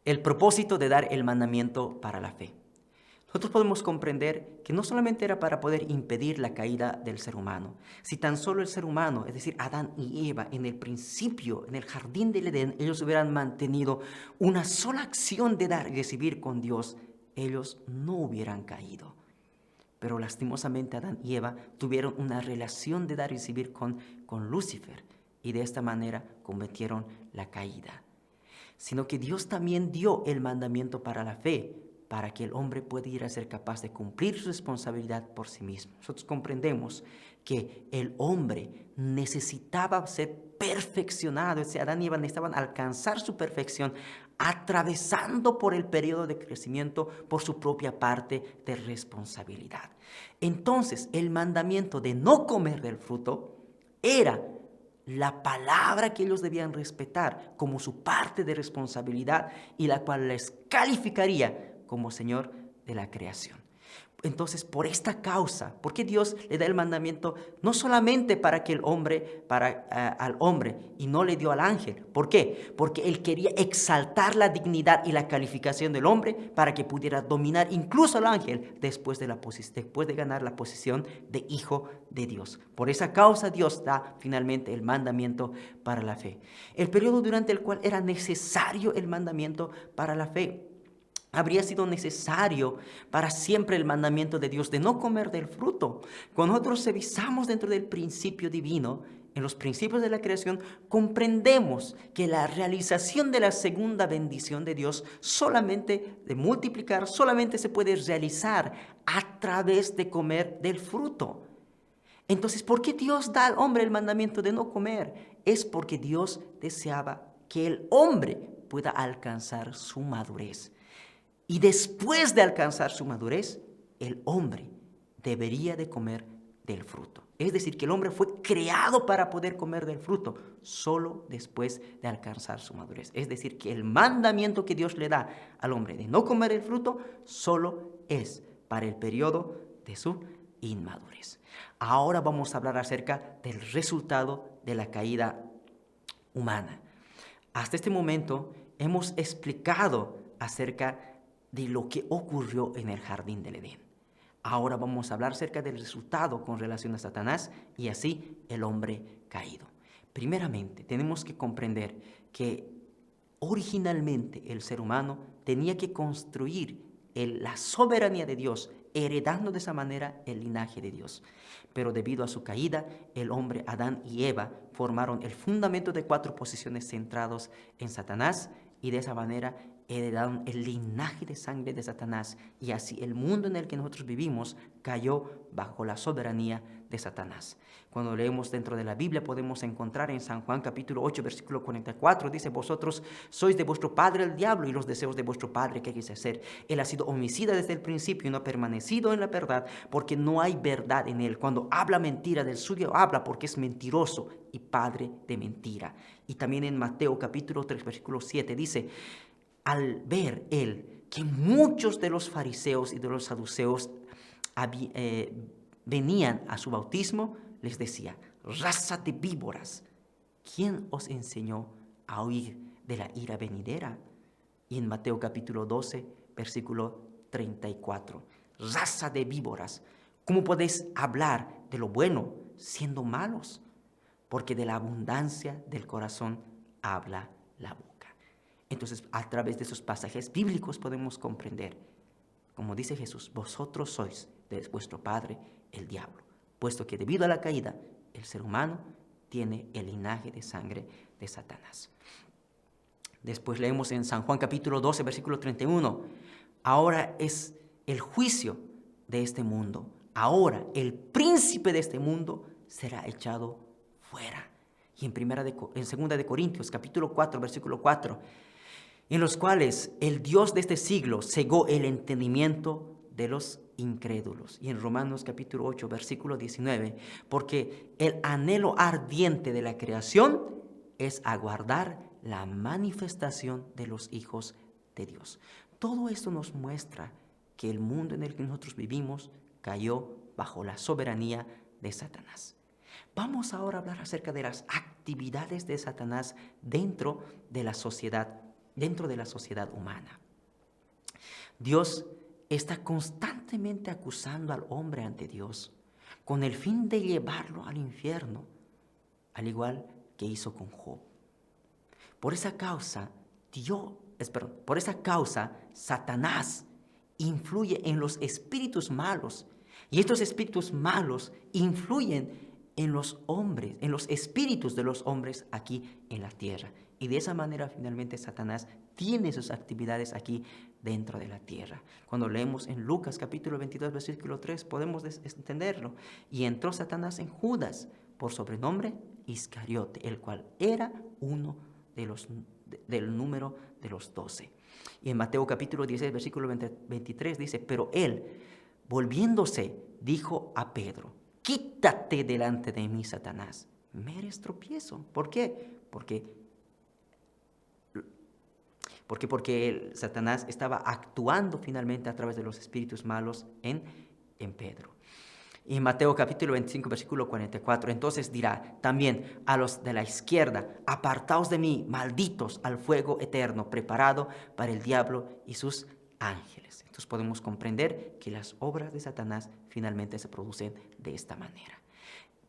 El propósito de dar el mandamiento para la fe. Nosotros podemos comprender que no solamente era para poder impedir la caída del ser humano. Si tan solo el ser humano, es decir, Adán y Eva, en el principio, en el jardín del Edén, ellos hubieran mantenido una sola acción de dar y recibir con Dios, ellos no hubieran caído. Pero lastimosamente Adán y Eva tuvieron una relación de dar y recibir con Lucifer y de esta manera cometieron la caída. Sino que Dios también dio el mandamiento para la fe, para que el hombre pudiera ser capaz de cumplir su responsabilidad por sí mismo. Nosotros comprendemos que el hombre necesitaba ser perfeccionado, Adán y Eva necesitaban alcanzar su perfección, atravesando por el periodo de crecimiento por su propia parte de responsabilidad. Entonces, el mandamiento de no comer del fruto era la palabra que ellos debían respetar como su parte de responsabilidad y la cual les calificaría como Señor de la creación. Entonces, por esta causa, ¿por qué Dios le da el mandamiento no solamente para que al hombre y no le dio al ángel? ¿Por qué? Porque Él quería exaltar la dignidad y la calificación del hombre para que pudiera dominar incluso al ángel después de ganar la posición de hijo de Dios. Por esa causa Dios da finalmente el mandamiento para la fe. El periodo durante el cual era necesario el mandamiento para la fe. Habría sido necesario para siempre el mandamiento de Dios de no comer del fruto. Cuando nosotros revisamos dentro del principio divino, en los principios de la creación, comprendemos que la realización de la segunda bendición de Dios, solamente de multiplicar, solamente se puede realizar a través de comer del fruto. Entonces, ¿por qué Dios da al hombre el mandamiento de no comer? Es porque Dios deseaba que el hombre pueda alcanzar su madurez. Y después de alcanzar su madurez, el hombre debería de comer del fruto. Es decir, que el hombre fue creado para poder comer del fruto solo después de alcanzar su madurez. Es decir, que el mandamiento que Dios le da al hombre de no comer el fruto solo es para el periodo de su inmadurez. Ahora vamos a hablar acerca del resultado de la caída humana. Hasta este momento hemos explicado acerca de lo que ocurrió en el jardín del Edén. Ahora vamos a hablar acerca del resultado con relación a Satanás y así el hombre caído. Primeramente, tenemos que comprender que originalmente el ser humano tenía que construir la soberanía de Dios, heredando de esa manera el linaje de Dios. Pero debido a su caída, el hombre Adán y Eva formaron el fundamento de 4 posiciones centrados en Satanás y de esa manera heredaron el linaje de sangre de Satanás y así el mundo en el que nosotros vivimos cayó bajo la soberanía de Satanás. Cuando leemos dentro de la Biblia podemos encontrar en San Juan capítulo 8 versículo 44, dice: vosotros sois de vuestro padre el diablo y los deseos de vuestro padre queréis hacer. Él ha sido homicida desde el principio y no ha permanecido en la verdad porque no hay verdad en él. Cuando habla mentira del suyo habla porque es mentiroso y padre de mentira. Y también en Mateo capítulo 3 versículo 7 dice: al ver él que muchos de los fariseos y de los saduceos venían a su bautismo, les decía: raza de víboras, ¿quién os enseñó a huir de la ira venidera? Y en Mateo capítulo 12, versículo 34, raza de víboras, ¿cómo podéis hablar de lo bueno siendo malos? Porque de la abundancia del corazón habla la boca. Entonces, a través de esos pasajes bíblicos podemos comprender, como dice Jesús: vosotros sois de vuestro padre el diablo, puesto que debido a la caída, el ser humano tiene el linaje de sangre de Satanás. Después leemos en San Juan capítulo 12, versículo 31, ahora es el juicio de este mundo. Ahora el príncipe de este mundo será echado fuera. Y en 2 de Corintios capítulo 4, versículo 4, en los cuales el Dios de este siglo cegó el entendimiento de los incrédulos. Y en Romanos capítulo 8, versículo 19, porque el anhelo ardiente de la creación es aguardar la manifestación de los hijos de Dios. Todo esto nos muestra que el mundo en el que nosotros vivimos cayó bajo la soberanía de Satanás. Vamos ahora a hablar acerca de las actividades de Satanás dentro de la sociedad humana. Dios está constantemente acusando al hombre ante Dios con el fin de llevarlo al infierno, al igual que hizo con Job. Por esa causa, Satanás influye en los espíritus malos, y estos espíritus malos influyen en los hombres, en los espíritus de los hombres aquí en la tierra. Y de esa manera finalmente Satanás tiene sus actividades aquí dentro de la tierra. Cuando leemos en Lucas capítulo 22 versículo 3 podemos entenderlo. Y entró Satanás en Judas, por sobrenombre Iscariote, el cual era uno del número de los 12. Y en Mateo capítulo 16 versículo 23 dice: pero él, volviéndose, dijo a Pedro: quítate delante de mí, Satanás, me eres tropiezo. ¿Por qué? Porque Satanás estaba actuando finalmente a través de los espíritus malos en en Pedro. Y en Mateo capítulo 25, versículo 44, entonces dirá también a los de la izquierda: apartaos de mí, malditos, al fuego eterno, preparado para el diablo y sus ángeles. Entonces podemos comprender que las obras de Satanás finalmente se producen de esta manera.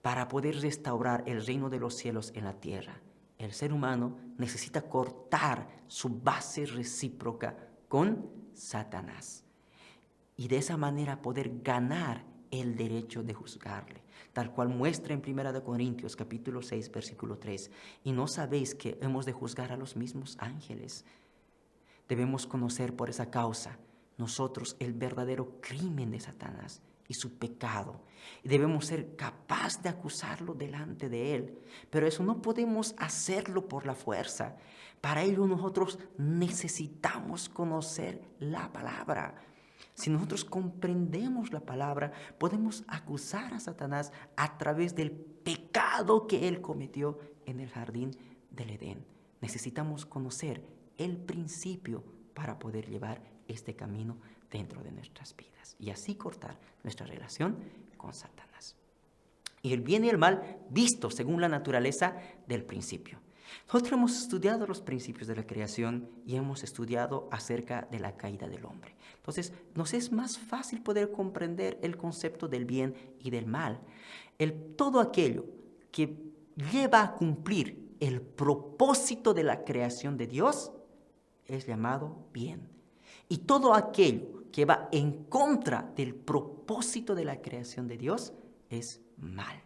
Para poder restaurar el reino de los cielos en la tierra, el ser humano necesita cortar su base recíproca con Satanás. Y de esa manera poder ganar el derecho de juzgarle, tal cual muestra en 1 Corintios capítulo 6, versículo 3. Y no sabéis que hemos de juzgar a los mismos ángeles. Debemos conocer por esa causa nosotros el verdadero crimen de Satanás y su pecado. Y debemos ser capaces de acusarlo delante de él. Pero eso no podemos hacerlo por la fuerza. Para ello nosotros necesitamos conocer la palabra. Si nosotros comprendemos la palabra, podemos acusar a Satanás a través del pecado que él cometió en el jardín del Edén. Necesitamos conocer el principio para poder llevar este camino dentro de nuestras vidas y así cortar nuestra relación con Satanás. Y el bien y el mal visto según la naturaleza del principio. Nosotros hemos estudiado los principios de la creación y hemos estudiado acerca de la caída del hombre. Entonces, nos es más fácil poder comprender el concepto del bien y del mal. Todo aquello que lleva a cumplir el propósito de la creación de Dios es llamado bien. Y todo aquello que va en contra del propósito de la creación de Dios es mal.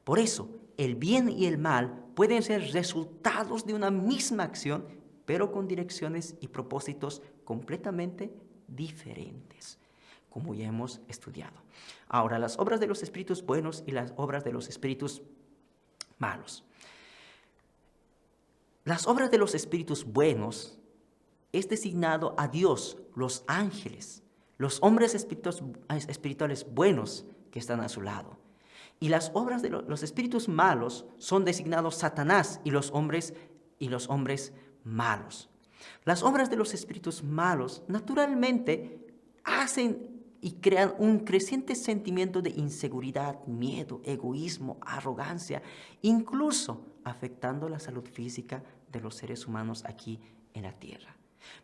Por eso, el bien y el mal pueden ser resultados de una misma acción, pero con direcciones y propósitos completamente diferentes, como ya hemos estudiado. Ahora, las obras de los espíritus buenos y las obras de los espíritus malos. Las obras de los espíritus buenos es designado a Dios, los ángeles, los hombres espirituales buenos que están a su lado. Y las obras de los espíritus malos son designados Satanás y los hombres malos. Las obras de los espíritus malos naturalmente hacen y crean un creciente sentimiento de inseguridad, miedo, egoísmo, arrogancia, incluso afectando la salud física de los seres humanos aquí en la tierra.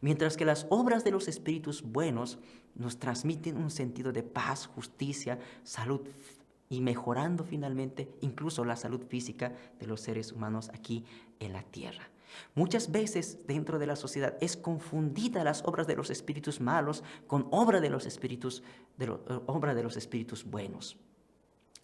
Mientras que las obras de los espíritus buenos nos transmiten un sentido de paz, justicia, salud y mejorando finalmente incluso la salud física de los seres humanos aquí en la tierra. Muchas veces dentro de la sociedad es confundida las obras de los espíritus malos con obra de los espíritus buenos.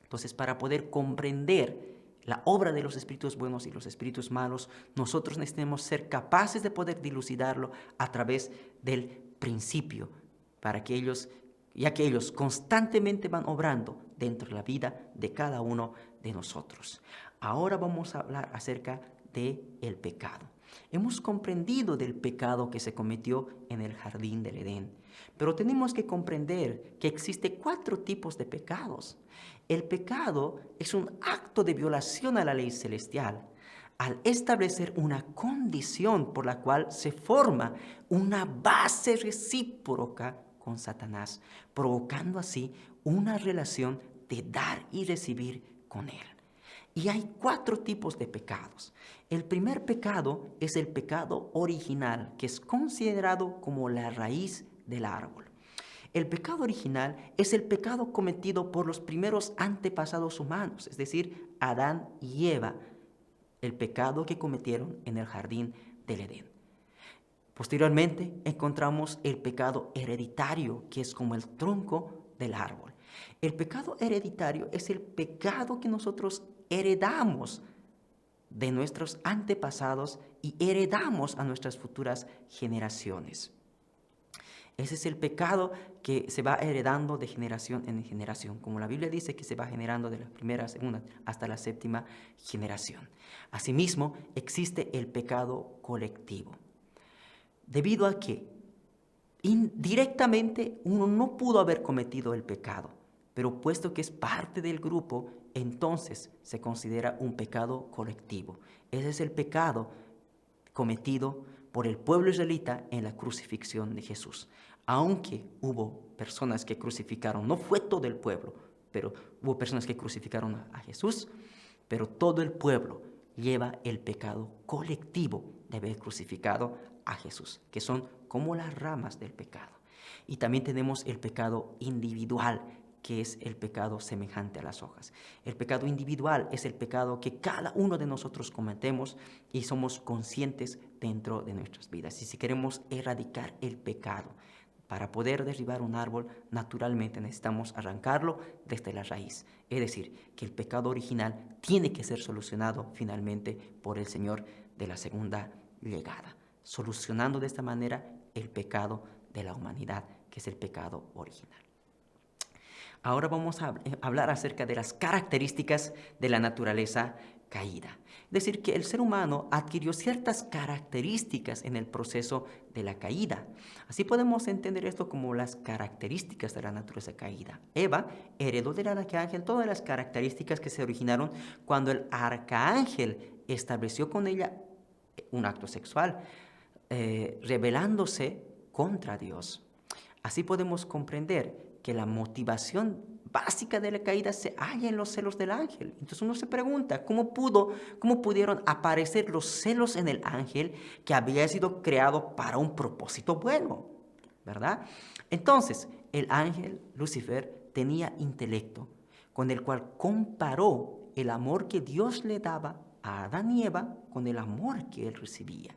Entonces, para poder comprender la obra de los espíritus buenos y los espíritus malos, nosotros necesitamos ser capaces de poder dilucidarlo a través del principio, ya que ellos constantemente van obrando dentro de la vida de cada uno de nosotros. Ahora vamos a hablar acerca del pecado. Hemos comprendido del pecado que se cometió en el jardín del Edén, pero tenemos que comprender que existen 4 tipos de pecados. El pecado es un acto de violación a la ley celestial al establecer una condición por la cual se forma una base recíproca con Satanás, provocando así una relación de dar y recibir con él. Y hay 4 tipos de pecados. El primer pecado es el pecado original, que es considerado como la raíz del árbol. El pecado original es el pecado cometido por los primeros antepasados humanos, es decir, Adán y Eva, el pecado que cometieron en el jardín del Edén. Posteriormente encontramos el pecado hereditario, que es como el tronco del árbol. El pecado hereditario es el pecado que nosotros heredamos de nuestros antepasados y heredamos a nuestras futuras generaciones. Ese es el pecado que se va heredando de generación en generación, como la Biblia dice que se va generando de la primera, segunda, hasta la 7ª generación. Asimismo, existe el pecado colectivo, debido a que indirectamente uno no pudo haber cometido el pecado, pero puesto que es parte del grupo, entonces se considera un pecado colectivo. Ese es el pecado cometido por el pueblo israelita en la crucifixión de Jesús. aunque hubo personas que crucificaron, no fue todo el pueblo, pero hubo personas que crucificaron a Jesús, pero todo el pueblo lleva el pecado colectivo de haber crucificado a Jesús, que son como las ramas del pecado. Y también tenemos el pecado individual, que es el pecado semejante a las hojas. El pecado individual es el pecado que cada uno de nosotros cometemos y somos conscientes dentro de nuestras vidas. Y si queremos erradicar el pecado, para poder derribar un árbol, naturalmente necesitamos arrancarlo desde la raíz. Es decir, que el pecado original tiene que ser solucionado finalmente por el Señor de la segunda llegada, solucionando de esta manera el pecado de la humanidad, que es el pecado original. Ahora vamos a hablar acerca de las características de la naturaleza caída. Es decir, que el ser humano adquirió ciertas características en el proceso de la caída. Así podemos entender esto como las características de la naturaleza caída. Eva heredó del arcángel todas las características que se originaron cuando el arcángel estableció con ella un acto sexual, rebelándose contra Dios. Así podemos comprender que la motivación básica de la caída se halla en los celos del ángel. Entonces uno se pregunta, ¿cómo pudieron aparecer los celos en el ángel que había sido creado para un propósito bueno? ¿Verdad? Entonces, el ángel Lucifer tenía intelecto, con el cual comparó el amor que Dios le daba a Adán y Eva con el amor que él recibía.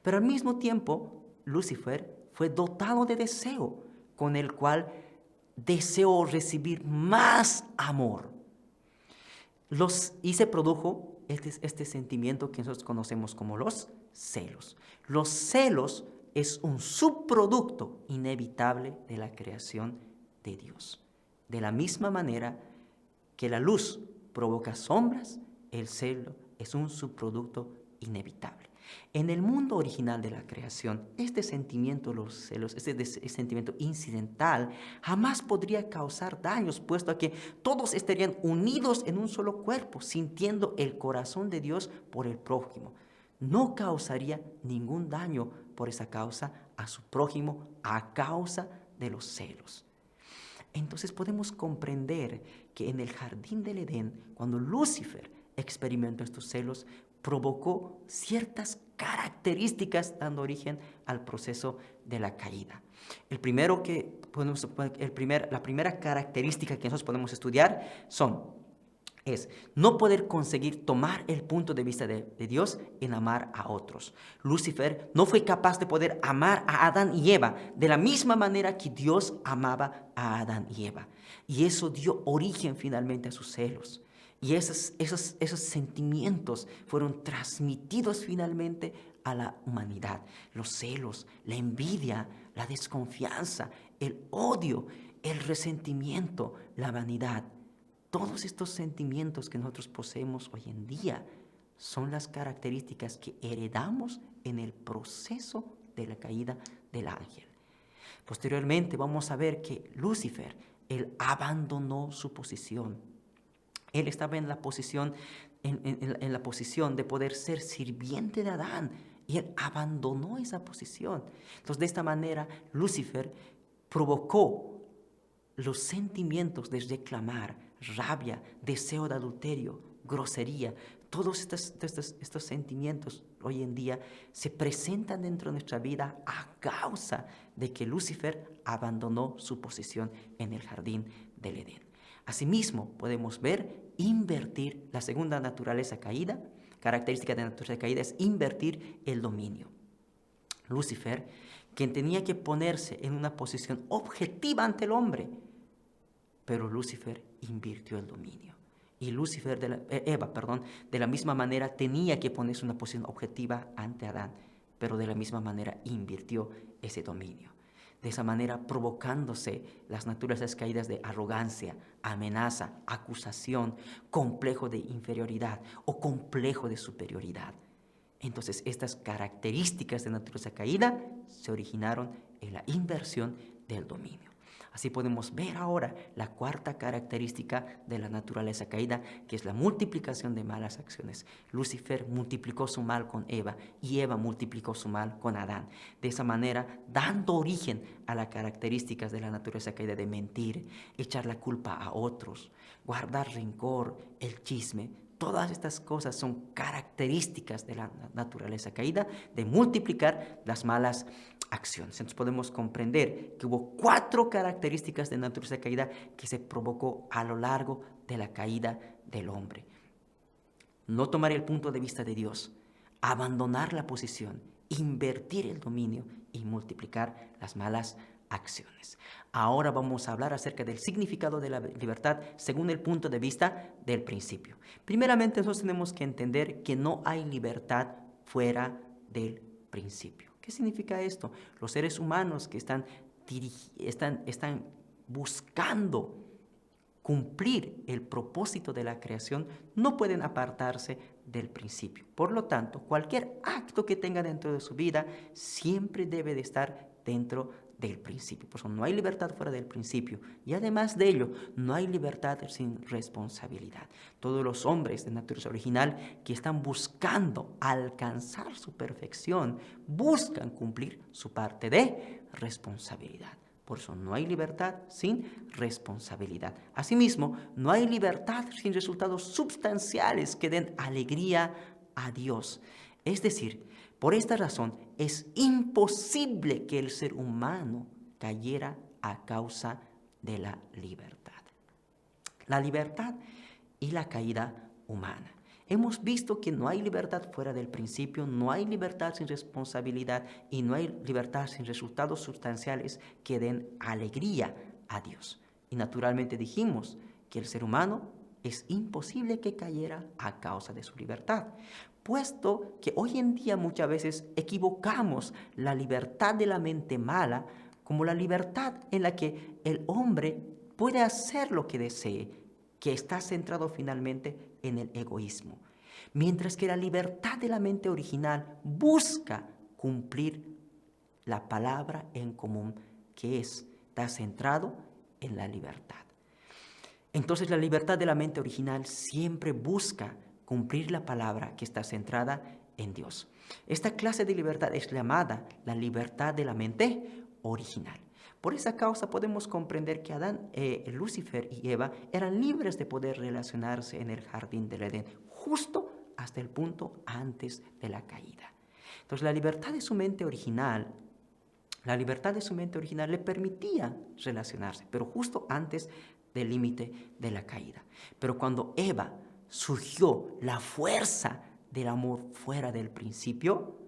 Pero al mismo tiempo, Lucifer fue dotado de deseo, con el cual deseó recibir más amor. Y se produjo este sentimiento que nosotros conocemos como los celos. Los celos es un subproducto inevitable de la creación de Dios. De la misma manera que la luz provoca sombras, el celo es un subproducto inevitable. En el mundo original de la creación, este sentimiento, los celos, este sentimiento incidental, jamás podría causar daños, puesto que todos estarían unidos en un solo cuerpo, sintiendo el corazón de Dios por el prójimo. No causaría ningún daño por esa causa a su prójimo a causa de los celos. Entonces podemos comprender que en el jardín del Edén, cuando Lucifer experimentó estos celos, provocó ciertas características dando origen al proceso de la caída. La primera característica que nosotros podemos estudiar es no poder conseguir tomar el punto de vista de Dios en amar a otros. Lucifer no fue capaz de poder amar a Adán y Eva de la misma manera que Dios amaba a Adán y Eva. Y eso dio origen finalmente a sus celos. Y esos sentimientos fueron transmitidos finalmente a la humanidad. Los celos, la envidia, la desconfianza, el odio, el resentimiento, la vanidad. Todos estos sentimientos que nosotros poseemos hoy en día son las características que heredamos en el proceso de la caída del ángel. Posteriormente vamos a ver que Lucifer, él abandonó su posición. Él estaba en la posición de poder ser sirviente de Adán y él abandonó esa posición. Entonces, de esta manera, Lucifer provocó los sentimientos de reclamar, rabia, deseo de adulterio, grosería. Todos estos sentimientos hoy en día se presentan dentro de nuestra vida a causa de que Lucifer abandonó su posición en el jardín del Edén. Asimismo, podemos invertir la segunda naturaleza caída. Característica de la naturaleza caída es invertir el dominio. Lucifer, quien tenía que ponerse en una posición objetiva ante el hombre, pero Lucifer invirtió el dominio. Y Eva, de la misma manera tenía que ponerse en una posición objetiva ante Adán, pero de la misma manera invirtió ese dominio. De esa manera provocándose las naturalezas caídas de arrogancia, amenaza, acusación, complejo de inferioridad o complejo de superioridad. Entonces estas características de naturaleza caída se originaron en la inversión del dominio. Así podemos ver ahora la cuarta característica de la naturaleza caída, que es la multiplicación de malas acciones. Lucifer multiplicó su mal con Eva y Eva multiplicó su mal con Adán. De esa manera, dando origen a las características de la naturaleza caída de mentir, echar la culpa a otros, guardar rencor, el chisme. Todas estas cosas son características de la naturaleza caída, de multiplicar las malas acciones. Entonces podemos comprender que hubo 4 características de naturaleza caída que se provocó a lo largo de la caída del hombre. No tomar el punto de vista de Dios, abandonar la posición, invertir el dominio y multiplicar las malas acciones. Ahora vamos a hablar acerca del significado de la libertad según el punto de vista del principio. Primeramente, nosotros tenemos que entender que no hay libertad fuera del principio. ¿Qué significa esto? Los seres humanos que están buscando cumplir el propósito de la creación no pueden apartarse del principio. Por lo tanto, cualquier acto que tenga dentro de su vida siempre debe de estar dentro del principio. Por eso no hay libertad fuera del principio. Y además de ello, no hay libertad sin responsabilidad. Todos los hombres de naturaleza original que están buscando alcanzar su perfección, buscan cumplir su parte de responsabilidad. Por eso no hay libertad sin responsabilidad. Asimismo, no hay libertad sin resultados sustanciales que den alegría a Dios. Es decir, por esta razón es imposible que el ser humano cayera a causa de la libertad. La libertad y la caída humana. Hemos visto que no hay libertad fuera del principio, no hay libertad sin responsabilidad y no hay libertad sin resultados sustanciales que den alegría a Dios. Y naturalmente dijimos que el ser humano es imposible que cayera a causa de su libertad, puesto que hoy en día muchas veces equivocamos la libertad de la mente mala como la libertad en la que el hombre puede hacer lo que desee, que está centrado finalmente en el egoísmo. Mientras que la libertad de la mente original busca cumplir la palabra en común, que está centrado en la libertad. Entonces la libertad de la mente original siempre busca cumplir la palabra que está centrada en Dios. Esta clase de libertad es llamada la libertad de la mente original. Por esa causa podemos comprender que Adán, Lucifer y Eva eran libres de poder relacionarse en el jardín del Edén, justo hasta el punto antes de la caída. Entonces la libertad de su mente original le permitía relacionarse, pero justo antes del límite de la caída. Pero cuando Eva surgió la fuerza del amor fuera del principio,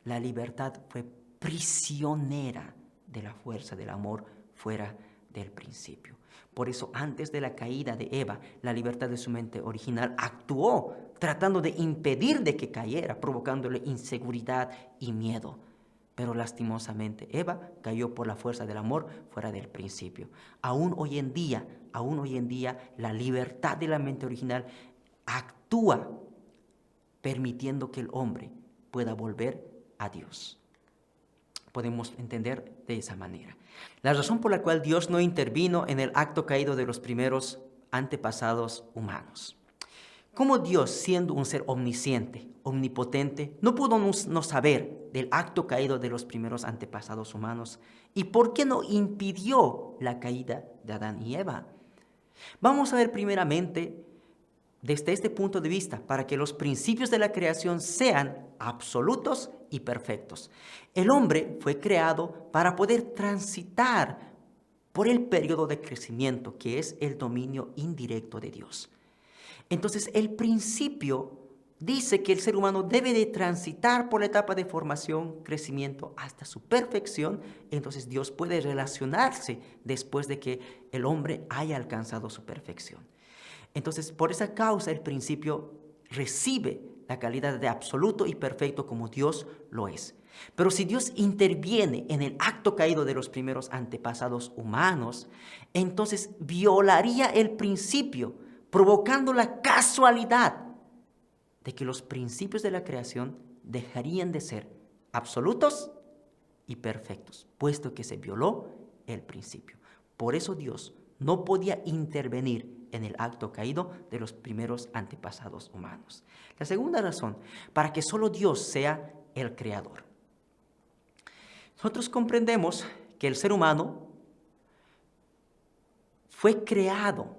la libertad fue prisionera de la fuerza del amor fuera del principio. Por eso, antes de la caída de Eva, la libertad de su mente original actuó tratando de impedir de que cayera, provocándole inseguridad y miedo. Pero lastimosamente Eva cayó por la fuerza del amor fuera del principio. Aún hoy en día, la libertad de la mente original actúa permitiendo que el hombre pueda volver a Dios. Podemos entender de esa manera. La razón por la cual Dios no intervino en el acto caído de los primeros antepasados humanos. ¿Cómo Dios, siendo un ser omnisciente, omnipotente, no pudo no saber del acto caído de los primeros antepasados humanos? ¿Y por qué no impidió la caída de Adán y Eva? Vamos a ver primeramente desde este punto de vista, para que los principios de la creación sean absolutos y perfectos. El hombre fue creado para poder transitar por el periodo de crecimiento, que es el dominio indirecto de Dios. Entonces, el principio dice que el ser humano debe de transitar por la etapa de formación, crecimiento, hasta su perfección. Entonces, Dios puede relacionarse después de que el hombre haya alcanzado su perfección. Entonces, por esa causa, el principio recibe la calidad de absoluto y perfecto como Dios lo es. Pero si Dios interviene en el acto caído de los primeros antepasados humanos, entonces violaría el principio, provocando la casualidad de que los principios de la creación dejarían de ser absolutos y perfectos, puesto que se violó el principio. Por eso Dios no podía intervenir en el acto caído de los primeros antepasados humanos. La segunda razón, para que solo Dios sea el creador. Nosotros comprendemos que el ser humano fue creado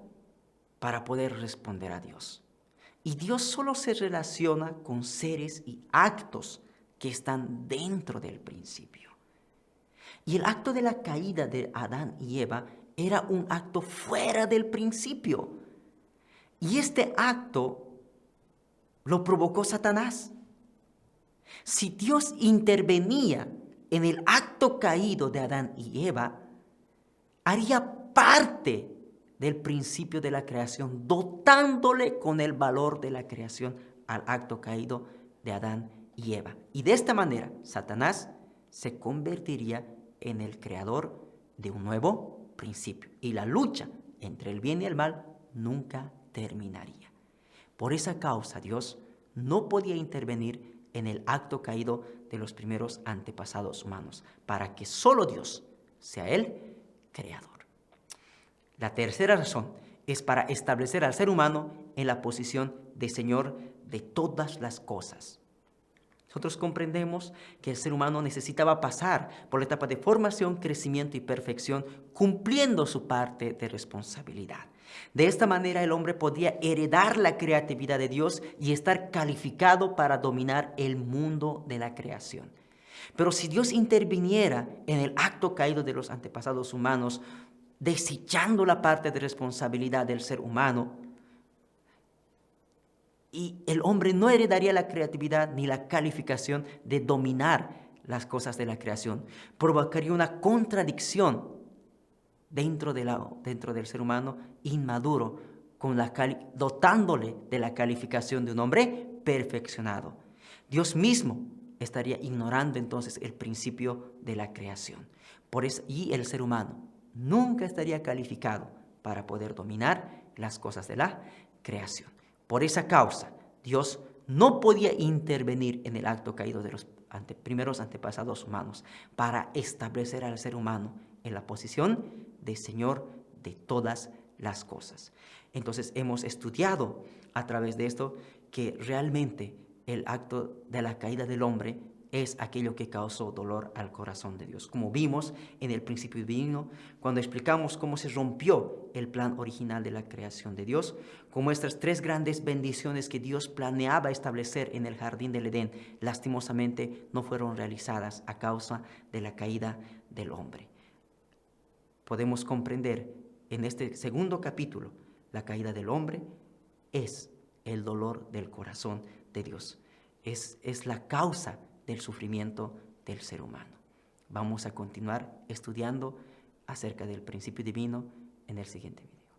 para poder responder a Dios. Y Dios solo se relaciona con seres y actos que están dentro del principio. Y el acto de la caída de Adán y Eva era un acto fuera del principio. Y este acto lo provocó Satanás. Si Dios intervenía en el acto caído de Adán y Eva, haría parte del principio de la creación, dotándole con el valor de la creación al acto caído de Adán y Eva. Y de esta manera, Satanás se convertiría en el creador de un nuevo principio. Y la lucha entre el bien y el mal nunca terminaría. Por esa causa, Dios no podía intervenir en el acto caído de los primeros antepasados humanos, para que solo Dios sea el creador. La tercera razón es para establecer al ser humano en la posición de Señor de todas las cosas. Nosotros comprendemos que el ser humano necesitaba pasar por la etapa de formación, crecimiento y perfección, cumpliendo su parte de responsabilidad. De esta manera el hombre podía heredar la creatividad de Dios y estar calificado para dominar el mundo de la creación. Pero si Dios interviniera en el acto caído de los antepasados humanos, desechando la parte de responsabilidad del ser humano, y el hombre no heredaría la creatividad ni la calificación de dominar las cosas de la creación. Provocaría una contradicción dentro del ser humano inmaduro, dotándole de la calificación de un hombre perfeccionado. Dios mismo estaría ignorando entonces el principio de la creación. Y el ser humano nunca estaría calificado para poder dominar las cosas de la creación. Por esa causa, Dios no podía intervenir en el acto caído de los primeros antepasados humanos para establecer al ser humano en la posición de Señor de todas las cosas. Entonces hemos estudiado a través de esto que realmente el acto de la caída del hombre es aquello que causó dolor al corazón de Dios. Como vimos en el principio divino, cuando explicamos cómo se rompió el plan original de la creación de Dios, como estas tres grandes bendiciones que Dios planeaba establecer en el jardín del Edén, lastimosamente no fueron realizadas a causa de la caída del hombre. Podemos comprender en este segundo capítulo, la caída del hombre es el dolor del corazón de Dios. Es la causa del sufrimiento del ser humano. Vamos a continuar estudiando acerca del principio divino en el siguiente video.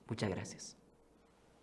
Muchas gracias.